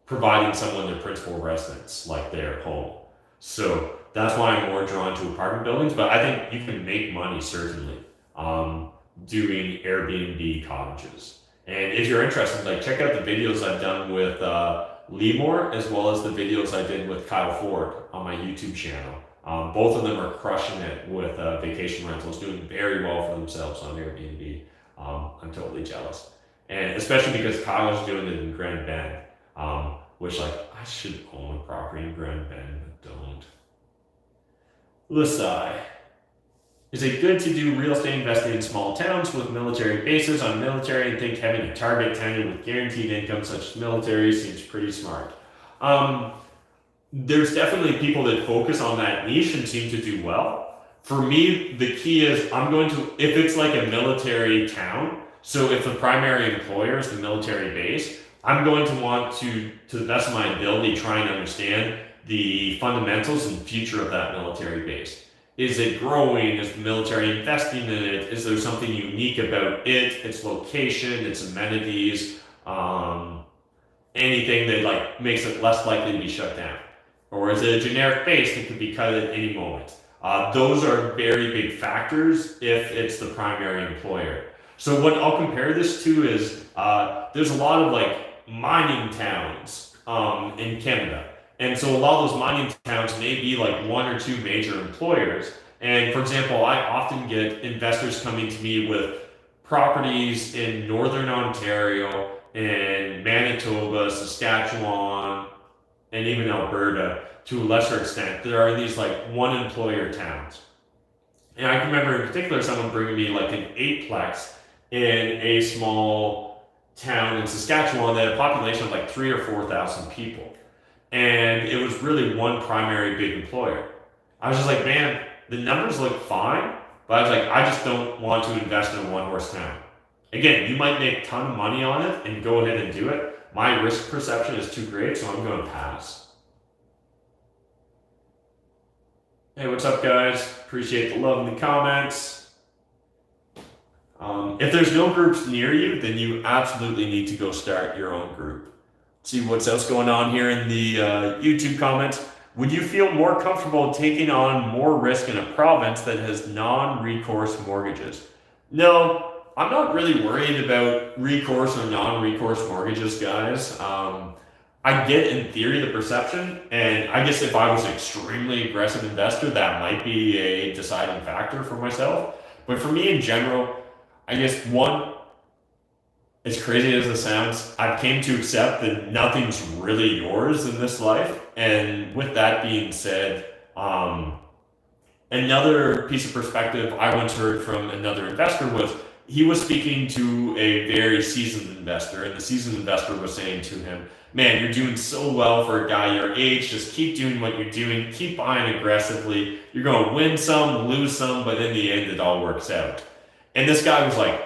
providing someone their principal residence, like their home. So that's why I'm more drawn to apartment buildings, but I think you can make money certainly doing Airbnb cottages. And if you're interested, like check out the videos I've done with Leemore, as well as the videos I did with Kyle Ford on my YouTube channel. Both of them are crushing it with vacation rentals, doing very well for themselves on Airbnb. I'm totally jealous. And especially because Kyle is doing it in Grand Bend, which like I should own a property in Grand Bend, but don't. Lisai. Is it good to do real estate investing in small towns with military bases on military and think having a target tenant with guaranteed income such as military seems pretty smart? There's definitely people that focus on that niche and seem to do well. For me, the key is if it's like a military town, so if the primary employer is the military base, I'm going to want to the best of my ability, try and understand the fundamentals and future of that military base. Is it growing? Is the military investing in it? Is there something unique about it, its location, its amenities, anything that like makes it less likely to be shut down? Or is it a generic base that could be cut at any moment? Those are very big factors if it's the primary employer. So what I'll compare this to is there's a lot of like mining towns in Canada. And so a lot of those mining towns may be like one or two major employers. And for example, I often get investors coming to me with properties in Northern Ontario, in Manitoba, Saskatchewan, and even Alberta to a lesser extent. There are these like one employer towns. And I can remember in particular someone bringing me like an 8-plex in a small town in Saskatchewan that had a population of like 3,000 or 4,000 people. And it was really one primary big employer. I was just like, man, the numbers look fine, but I was like, I just don't want to invest in a one-horse town. Again, you might make a ton of money on it and go ahead and do it. My risk perception is too great, so I'm going to pass. Hey, what's up, guys? Appreciate the love in the comments. If there's no groups near you, then you absolutely need to go start your own group. See what's else going on here in the YouTube comments. Would you feel more comfortable taking on more risk in a province that has non-recourse mortgages? No, I'm not really worried about recourse or non-recourse mortgages, guys. I get in theory the perception, and I guess if I was an extremely aggressive investor, that might be a deciding factor for myself. But for me in general, I guess one, as crazy as it sounds, I've came to accept that nothing's really yours in this life. And with that being said, another piece of perspective I once heard from another investor was he was speaking to a very seasoned investor, and the seasoned investor was saying to him, man, you're doing so well for a guy your age, just keep doing what you're doing, keep buying aggressively, you're going to win some, lose some, but in the end it all works out. And this guy was like,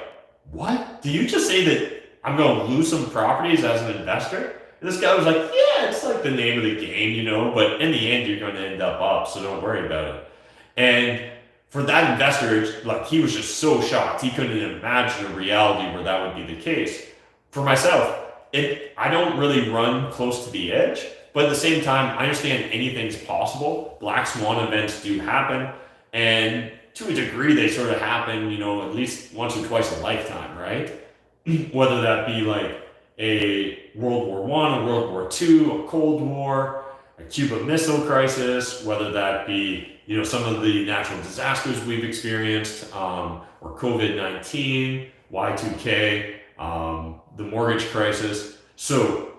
what? Did you just say that I'm going to lose some properties as an investor? And this guy was like, yeah, it's like the name of the game, but in the end, you're going to end up, so don't worry about it. And for that investor, like he was just so shocked. He couldn't imagine a reality where that would be the case. For myself, I don't really run close to the edge, but at the same time, I understand anything's possible. Black swan events do happen, and to a degree, they sort of happen, at least once or twice a lifetime, right? Whether that be like a World War I, a World War II, a Cold War, a Cuban Missile Crisis, whether that be some of the natural disasters we've experienced, or COVID-19, Y2K, the mortgage crisis. So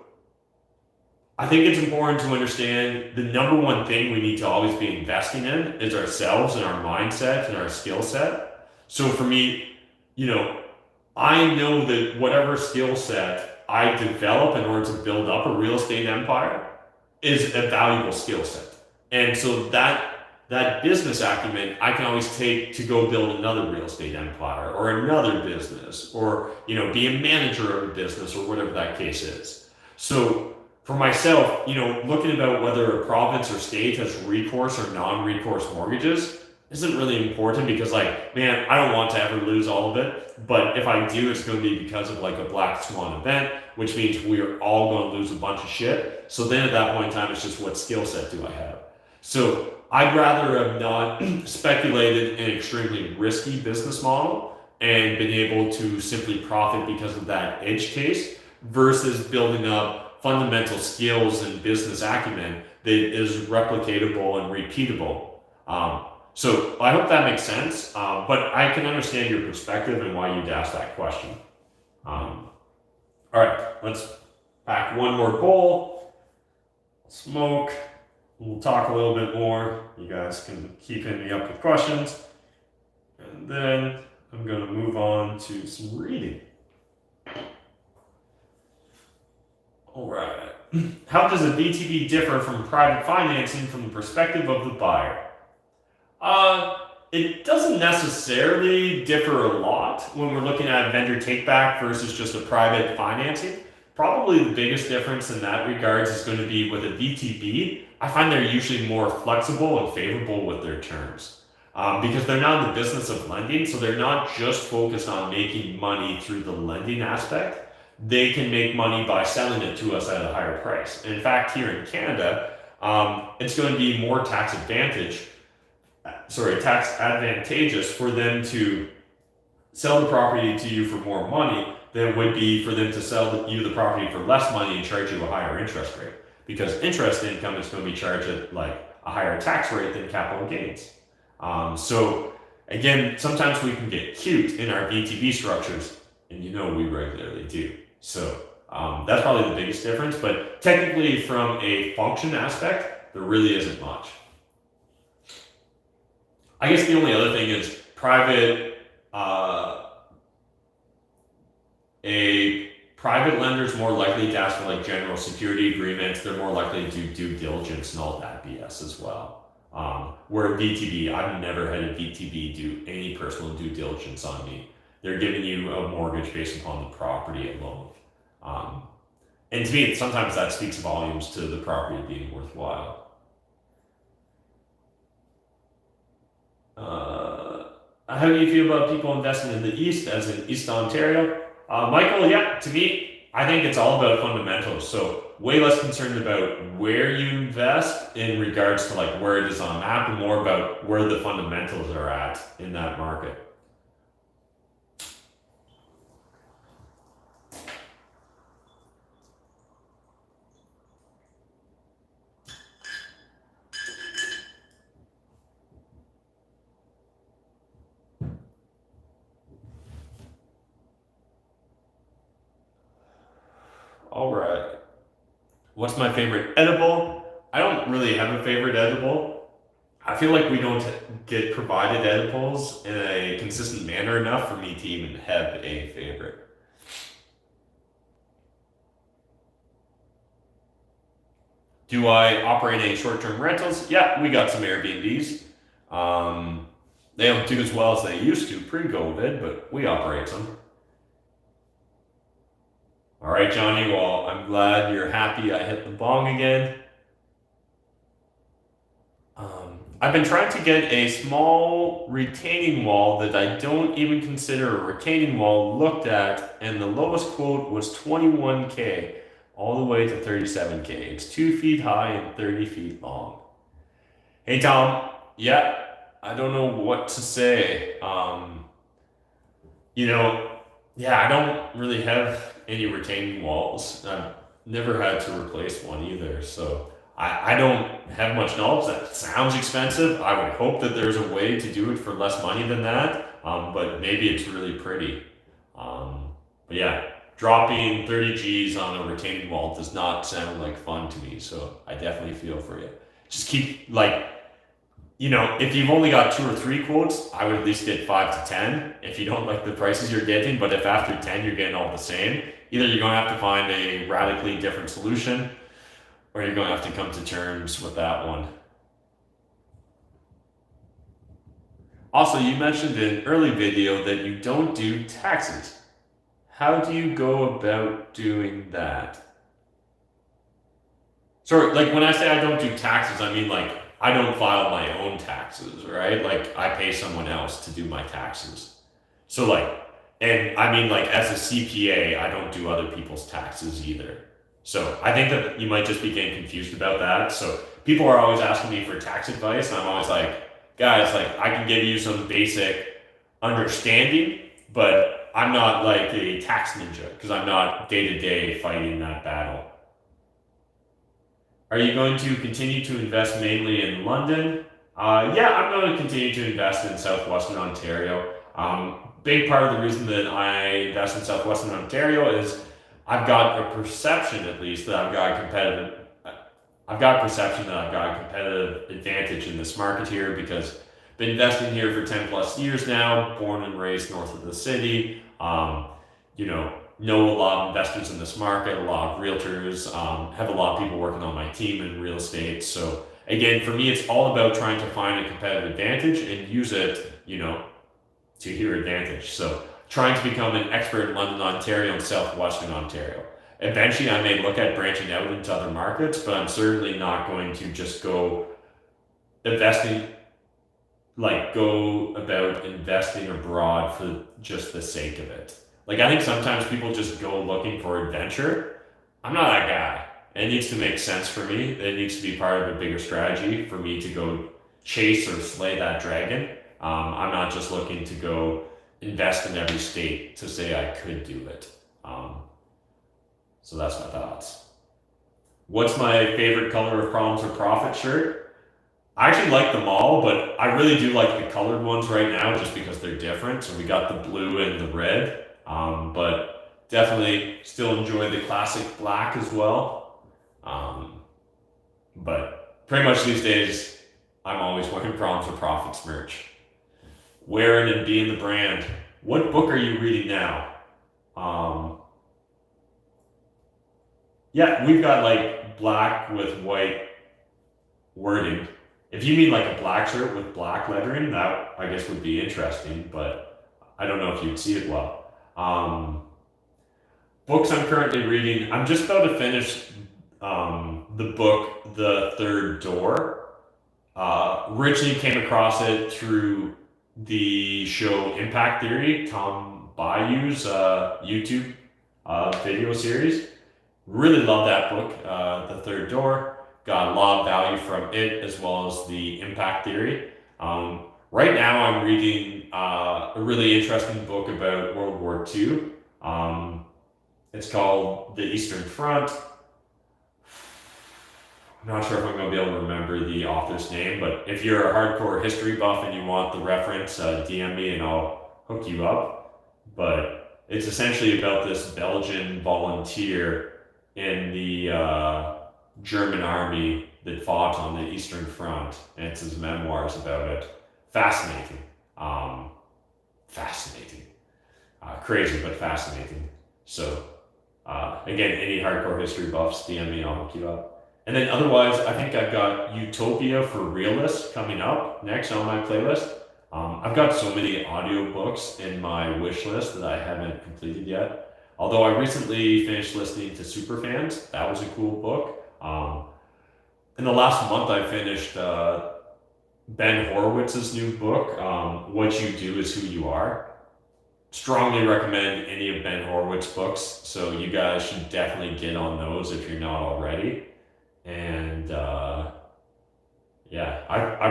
I think it's important to understand the number one thing we need to always be investing in is ourselves and our mindset and our skill set. So for me, I know that whatever skill set I develop in order to build up a real estate empire is a valuable skill set. And so that business acumen I can always take to go build another real estate empire or another business, or be a manager of a business, or whatever that case is. So for myself, looking about whether a province or state has recourse or non-recourse mortgages isn't really important, because I don't want to ever lose all of it. But if I do, it's going to be because of a black swan event, which means we are all going to lose a bunch of shit. So then at that point in time, it's just, what skill set do I have? So I'd rather have not speculated in an extremely risky business model and been able to simply profit because of that edge case, versus building up fundamental skills and business acumen that is replicatable and repeatable. So I hope that makes sense, but I can understand your perspective and why you'd ask that question. All right, let's pack one more bowl, smoke, we'll talk a little bit more. You guys can keep hitting me up with questions. And then I'm going to move on to some reading. All right. How does a VTB differ from private financing from the perspective of the buyer? It doesn't necessarily differ a lot when we're looking at vendor take-back versus just a private financing. Probably the biggest difference in that regards is going to be with a VTB. I find they're usually more flexible and favorable with their terms, because they're not in the business of lending, so they're not just focused on making money through the lending aspect. They can make money by selling it to us at a higher price. And in fact, here in Canada, it's going to be more tax advantageous for them to sell the property to you for more money than it would be for them to sell you the property for less money and charge you a higher interest rate. Because interest income is going to be charged at a higher tax rate than capital gains. So again, sometimes we can get cute in our VTB structures, and we regularly do. So that's probably the biggest difference, but technically from a function aspect, there really isn't much. I guess the only other thing is a private lender is more likely to ask for general security agreements. They're more likely to do due diligence and all that BS as well. Where a VTB, I've never had a VTB do any personal due diligence on me. They're giving you a mortgage based upon the property alone. And to me, sometimes that speaks volumes to the property being worthwhile. How do you feel about people investing in the East, as in East Ontario? Michael, yeah, to me, I think it's all about fundamentals. So way less concerned about where you invest in regards to where it is on a map, and more about where the fundamentals are at in that market. All right. What's my favorite edible? I don't really have a favorite edible. I feel like we don't get provided edibles in a consistent manner enough for me to even have a favorite. Do I operate any short-term rentals? Yeah, we got some Airbnbs. They don't do as well as they used to pre-COVID, but we operate some. All right, Johnny, well, I'm glad you're happy I hit the bong again. I've been trying to get a small retaining wall that I don't even consider a retaining wall looked at, and the lowest quote was $21K all the way to $37K. It's 2 feet high and 30 feet long. Hey, Tom. Yeah, I don't know what to say. I don't really have any retaining walls. I've never had to replace one either, so I don't have much knowledge. That sounds expensive. I would hope that there's a way to do it for less money than that, but maybe it's really pretty. But yeah, dropping 30 G's on a retaining wall does not sound like fun to me, so I definitely feel for you. Just keep, like, if you've only got 2 or 3 quotes, I would at least get 5 to 10 if you don't like the prices you're getting. But if after 10 you're getting all the same, either you're going to have to find a radically different solution, or you're going to have to come to terms with that one. Also, you mentioned in an early video that you don't do taxes. How do you go about doing that? Sorry, like when I say I don't do taxes, I mean like I don't file my own taxes, right? Like I pay someone else to do my taxes. So like, and I mean like as a CPA, I don't do other people's taxes either. So I think that you might just be getting confused about that. So people are always asking me for tax advice, and I'm always like, guys, like I can give you some basic understanding, but I'm not like a tax ninja because I'm not day to day fighting that battle. Are you going to continue to invest mainly in London? Yeah, I'm going to continue to invest in Southwestern Ontario. Big part of the reason that I invest in Southwestern Ontario is I've got a perception, at least, that I've got a competitive advantage in this market here because I've been investing here for 10 plus years now, born and raised north of the city. Know a lot of investors in this market, a lot of realtors, have a lot of people working on my team in real estate. So again, for me, it's all about trying to find a competitive advantage and use it, to your advantage. So trying to become an expert in London, Ontario, and Southwestern Ontario. Eventually, I may look at branching out into other markets, but I'm certainly not going to just go about investing abroad for just the sake of it. Like, I think sometimes people just go looking for adventure. I'm not that guy. It needs to make sense for me. It needs to be part of a bigger strategy for me to go chase or slay that dragon. I'm not just looking to go invest in every state to say I could do it. So that's my thoughts. What's my favorite color of Problems or Profit shirt? I actually like them all, but I really do like the colored ones right now just because they're different. So we got the blue and the red. But definitely still enjoy the classic black as well. But pretty much these days, I'm always wearing Problems or Profits merch. Wearing and being the brand. What book are you reading now? Yeah, we've got like black with white wording. If you mean like a black shirt with black lettering, that I guess would be interesting, but I don't know if you'd see it well. Books I'm currently reading. I'm just about to finish the book, The Third Door. Originally came across it through the show Impact Theory, Tom Bayou's YouTube video series. Really love that book, The Third Door. Got a lot of value from it as well as the Impact Theory. Right now I'm reading a really interesting book about World War II. It's called The Eastern Front. I'm not sure if I'm going to be able to remember the author's name, but if you're a hardcore history buff and you want the reference, DM me and I'll hook you up. But it's essentially about this Belgian volunteer in the German army that fought on the Eastern Front, and it's his memoirs about it. Fascinating. Crazy, but fascinating. So, again, any hardcore history buffs, DM me, I'll hook you up. And then otherwise, I think I've got Utopia for Realists coming up next on my playlist. I've got so many audiobooks in my wish list that I haven't completed yet. Although I recently finished listening to Superfans. That was a cool book. In the last month, I finished Ben Horowitz's new book, What You Do Is Who You Are. Strongly recommend any of Ben Horowitz's books, so you guys should definitely get on those if you're not already. And I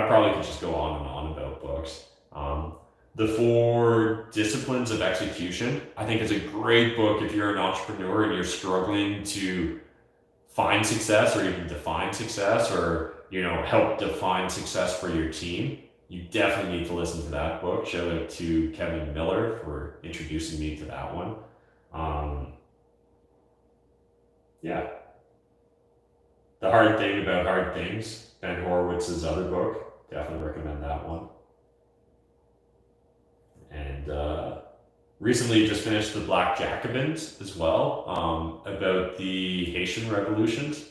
probably could just go on and on about books. The 4 Disciplines of Execution, I think is a great book if you're an entrepreneur and you're struggling to find success or even define success, or help define success for your team. You definitely need to listen to that book. Shout out to Kevin Miller for introducing me to that one. Yeah. The Hard Thing About Hard Things, Ben Horowitz's other book. Definitely recommend that one. And recently just finished The Black Jacobins as well, about the Haitian revolutions,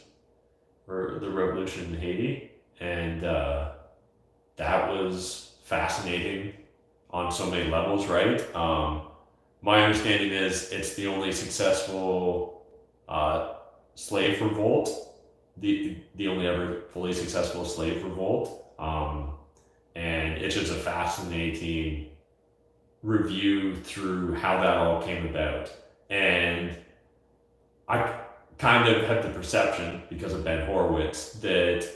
or the revolution in Haiti. And that was fascinating on so many levels, right? My understanding is it's the only successful slave revolt, the only ever fully successful slave revolt. And it's just a fascinating review through how that all came about. And I kind of had the perception, because of Ben Horowitz, that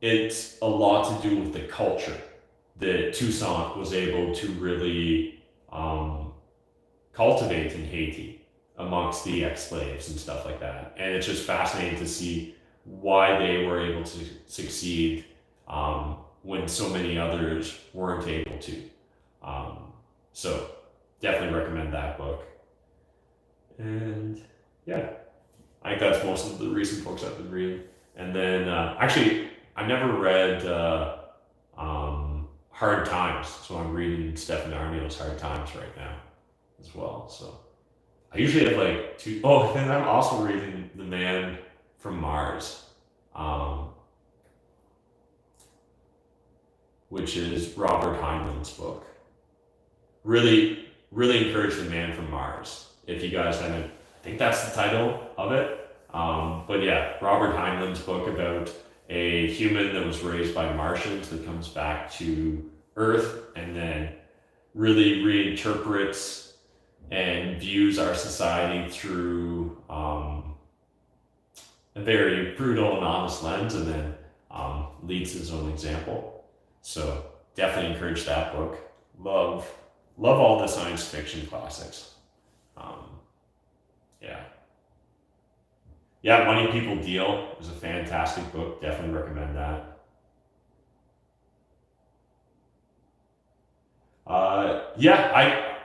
it's a lot to do with the culture that Toussaint was able to really cultivate in Haiti amongst the ex-slaves and stuff like that. And it's just fascinating to see why they were able to succeed when so many others weren't able to. So definitely recommend that book. And yeah, I think that's most of the recent books I've been reading. And then actually, I never read Hard Times, so I'm reading Stephen Arniel's Hard Times right now as well. So I usually have like 2. Oh, and I'm also reading The Man from Mars, which is Robert Heinlein's book. Really, really encourage The Man from Mars. If you guys haven't, I think that's the title of it. But yeah, Robert Heinlein's book about a human that was raised by Martians that comes back to Earth and then really reinterprets and views our society through a very brutal and honest lens, and then leads his own example. So definitely encourage that book. Love all the science fiction classics. Yeah, Money People Deal is a fantastic book. Definitely recommend that.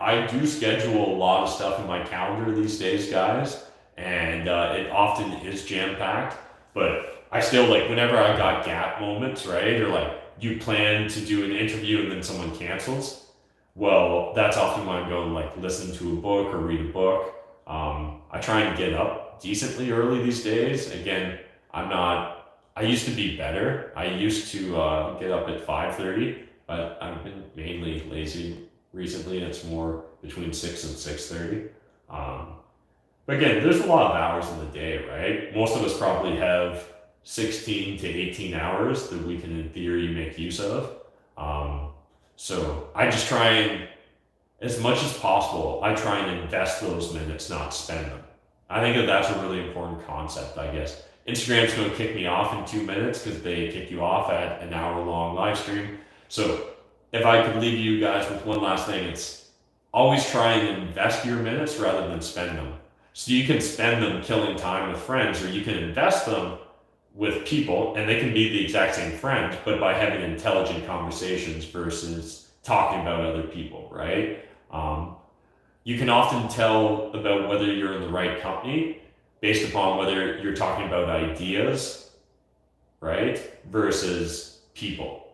I do schedule a lot of stuff in my calendar these days, guys, and it often is jam-packed, but I still, like, whenever I got gap moments, right, or like you plan to do an interview and then someone cancels, well, that's often when I'm going, like, listen to a book or read a book. I try and get up decently early these days. Again, I used to be better. I used to get up at 5:30, but I've been mainly lazy recently. It's more between 6 and 6:30. But again, there's a lot of hours in the day, right? Most of us probably have 16 to 18 hours that we can, in theory, make use of. So I just try and, as much as possible, I try and invest those minutes, not spend them. I think that that's a really important concept, I guess. Instagram's going to kick me off in 2 minutes because they kick you off at an hour-long live stream. So if I could leave you guys with one last thing, it's always try and invest your minutes rather than spend them. So you can spend them killing time with friends, or you can invest them with people, and they can be the exact same friends, but by having intelligent conversations versus talking about other people, right? You can often tell about whether you're in the right company based upon whether you're talking about ideas, right, versus people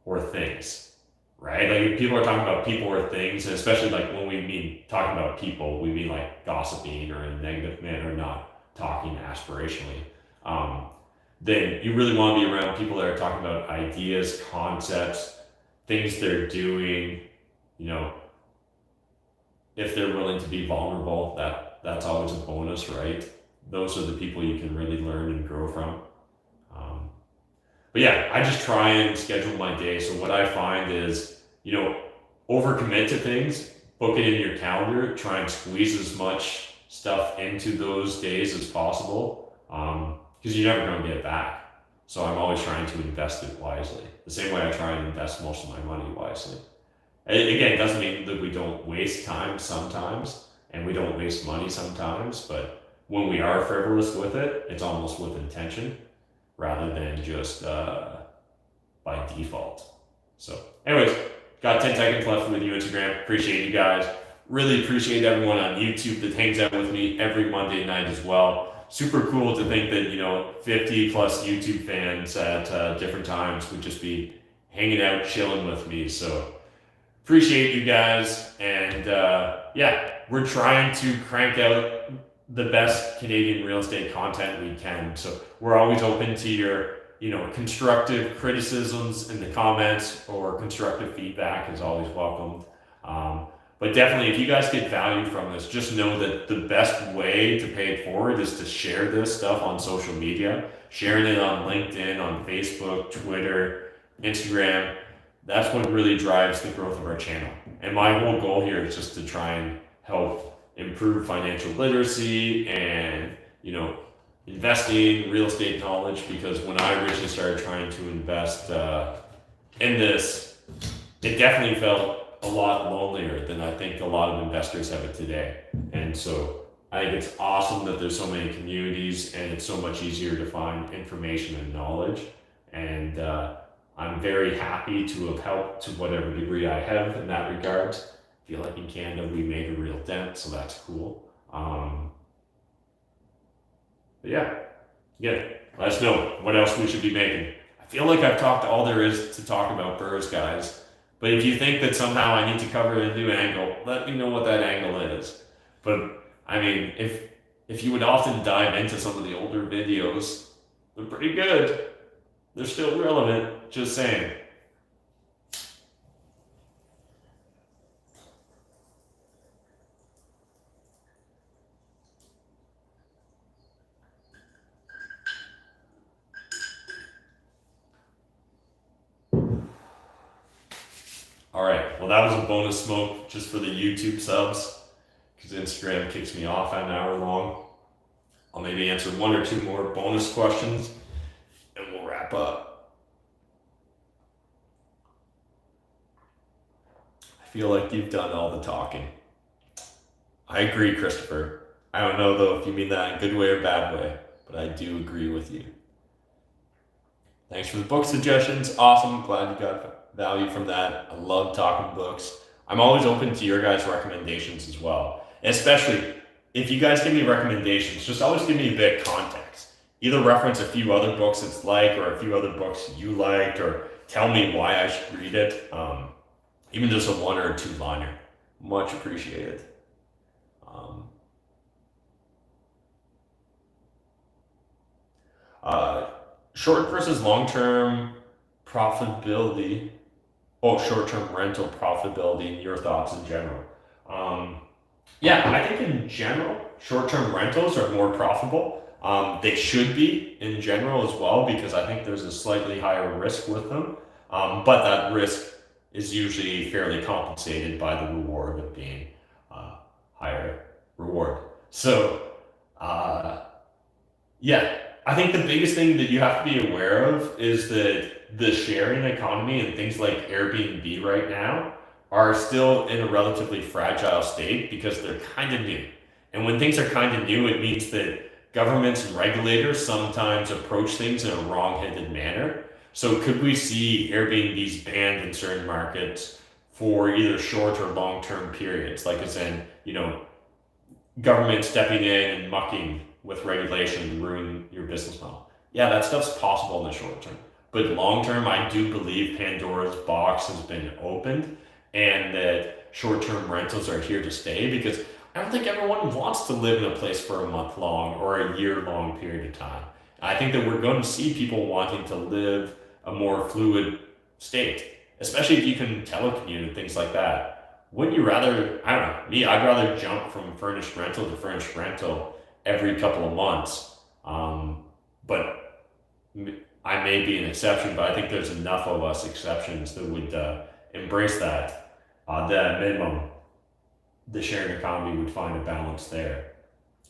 or things, right? Like, if people are talking about people or things, and especially like when we mean talking about people, we mean like gossiping or in a negative manner, not talking aspirationally. Then you really want to be around people that are talking about ideas, concepts, things they're doing, if they're willing to be vulnerable, that's always a bonus, right? Those are the people you can really learn and grow from. But yeah, I just try and schedule my day. So what I find is, overcommit to things, book it in your calendar, try and squeeze as much stuff into those days as possible, because you're never going to get it back. So I'm always trying to invest it wisely. The same way I try and invest most of my money wisely. Again, it doesn't mean that we don't waste time sometimes and we don't waste money sometimes, but when we are frivolous with it, it's almost with intention rather than just by default. So anyways, got 10 seconds left with you, Instagram. Appreciate you guys. Really appreciate everyone on YouTube that hangs out with me every Monday night as well. Super cool to think that, 50 plus YouTube fans at different times would just be hanging out, chilling with me. So appreciate you guys. And we're trying to crank out the best Canadian real estate content we can. So we're always open to your, constructive criticisms in the comments, or constructive feedback is always welcomed. But definitely, if you guys get value from this, just know that the best way to pay it forward is to share this stuff on social media, sharing it on LinkedIn, on Facebook, Twitter, Instagram. That's what really drives the growth of our channel. And my whole goal here is just to try and help improve financial literacy and, investing, real estate knowledge, because when I originally started trying to invest in this, it definitely felt a lot lonelier than I think a lot of investors have it today. And so I think it's awesome that there's so many communities and it's so much easier to find information and knowledge. And I'm very happy to have helped to whatever degree I have in that regard. I feel like in Canada we made a real dent, so that's cool. But let us know what else we should be making. I feel like I've talked all there is to talk about BRRRRs, guys. But if you think that somehow I need to cover a new angle, let me know what that angle is. But I mean, if you would often dive into some of the older videos, they're pretty good. They're still relevant, just saying. All right, well, that was a bonus smoke just for the YouTube subs, because Instagram kicks me off at an hour long. I'll maybe answer one or two more bonus questions and we'll wrap up. I feel like you've done all the talking. I agree, Christopher. I don't know though if you mean that in a good way or bad way, but I do agree with you. Thanks for the book suggestions. Awesome. Glad you got value from that. I love talking books. I'm always open to your guys' recommendations as well. Especially if you guys give me recommendations, just always give me a bit of context. Either reference a few other books it's like, or a few other books you liked, or tell me why I should read it. Even just a one or two liner. Much appreciated. Short versus long-term profitability. Short-term rental profitability and your thoughts in general. I think in general, short-term rentals are more profitable. They should be in general as well, because I think there's a slightly higher risk with them. But that risk is usually fairly compensated by the reward of being higher reward. So, I think the biggest thing that you have to be aware of is that the sharing economy and things like Airbnb right now are still in a relatively fragile state because they're kind of new. And when things are kind of new, it means that governments and regulators sometimes approach things in a wrong-headed manner. So could we see Airbnbs banned in certain markets for either short or long-term periods? Like as in, government stepping in and mucking with regulation and ruining your business model. Yeah, that stuff's possible in the short term. But long term, I do believe Pandora's box has been opened and that short-term rentals are here to stay, because I don't think everyone wants to live in a place for a month long or a year long period of time. I think that we're going to see people wanting to live a more fluid state, especially if you can telecommute and things like that. Wouldn't you rather, I don't know, me, I'd rather jump from furnished rental to furnished rental every couple of months. But I may be an exception, but I think there's enough of us exceptions that would embrace that. At minimum, the sharing economy would find a balance there.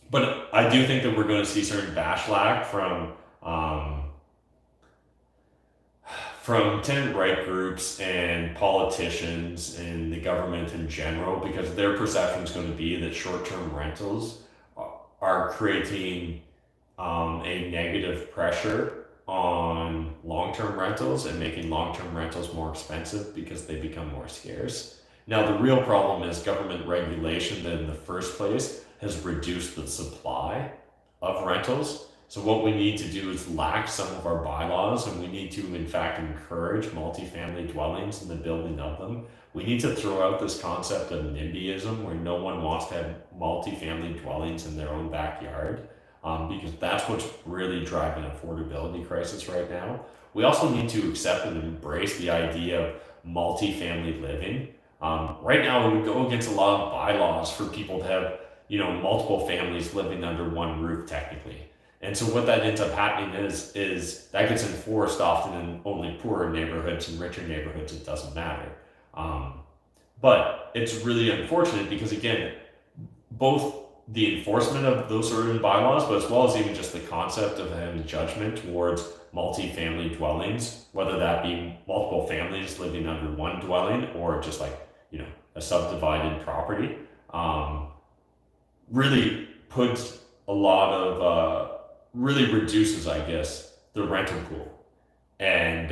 But I do think that we're going to see certain backlash from tenant right groups and politicians and the government in general, because their perception is going to be that short-term rentals are creating a negative pressure on long-term rentals and making long-term rentals more expensive because they become more scarce. Now, the real problem is government regulation that in the first place has reduced the supply of rentals. So what we need to do is lax some of our bylaws, and we need to in fact encourage multifamily dwellings and the building of them. We need to throw out this concept of NIMBYism, where no one wants to have multifamily dwellings in their own backyard, because that's what's really driving an affordability crisis right now. We also need to accept and embrace the idea of multifamily living. Right now, it would go against a lot of bylaws for people to have, multiple families living under one roof technically. And so what that ends up happening is that gets enforced often in only poorer neighborhoods, and richer neighborhoods it doesn't matter. But it's really unfortunate because, again, both the enforcement of those certain bylaws, but as well as even just the concept of having judgment towards multifamily dwellings, whether that be multiple families living under one dwelling or just like, a subdivided property, really puts a lot of, really reduces, I guess, the rental pool. And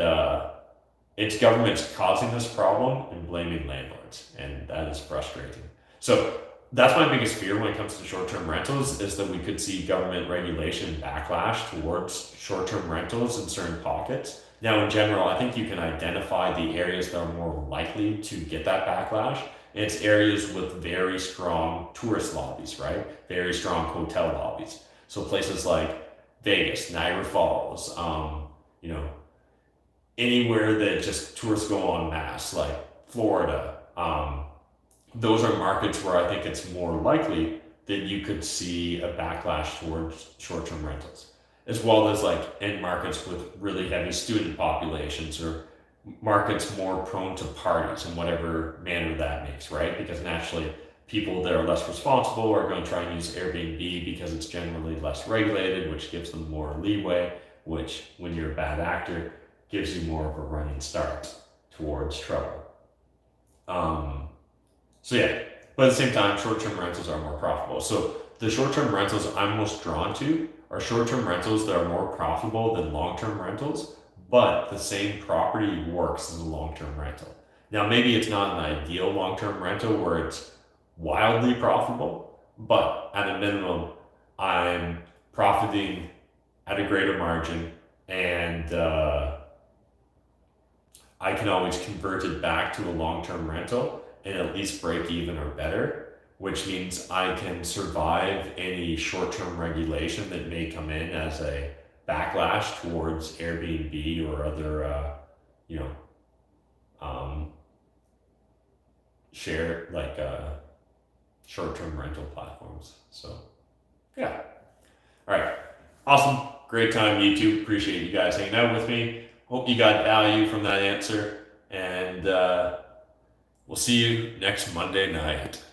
it's government's causing this problem and blaming landlords, and that is frustrating. So that's my biggest fear when it comes to short-term rentals, is that we could see government regulation backlash towards short-term rentals in certain pockets. Now, in general, I think you can identify the areas that are more likely to get that backlash. It's areas with very strong tourist lobbies, right? Very strong hotel lobbies. So places like Vegas, Niagara Falls, anywhere that just tourists go en masse, like Florida. Those are markets where I think it's more likely that you could see a backlash towards short-term rentals, as well as like in markets with really heavy student populations, or markets more prone to parties in whatever manner that makes, right? Because naturally, people that are less responsible are going to try and use Airbnb because it's generally less regulated, which gives them more leeway, which, when you're a bad actor, gives you more of a running start towards trouble. So yeah, but at the same time, short-term rentals are more profitable. So the short-term rentals I'm most drawn to are short-term rentals that are more profitable than long-term rentals, but the same property works as a long-term rental. Now, maybe it's not an ideal long-term rental where it's wildly profitable, but at a minimum, I'm profiting at a greater margin, and I can always convert it back to a long-term rental and at least break even or better, which means I can survive any short-term regulation that may come in as a backlash towards Airbnb or other, short-term rental platforms. So, yeah. All right. Awesome. Great time, YouTube. Appreciate you guys hanging out with me. Hope you got value from that answer. And we'll see you next Monday night.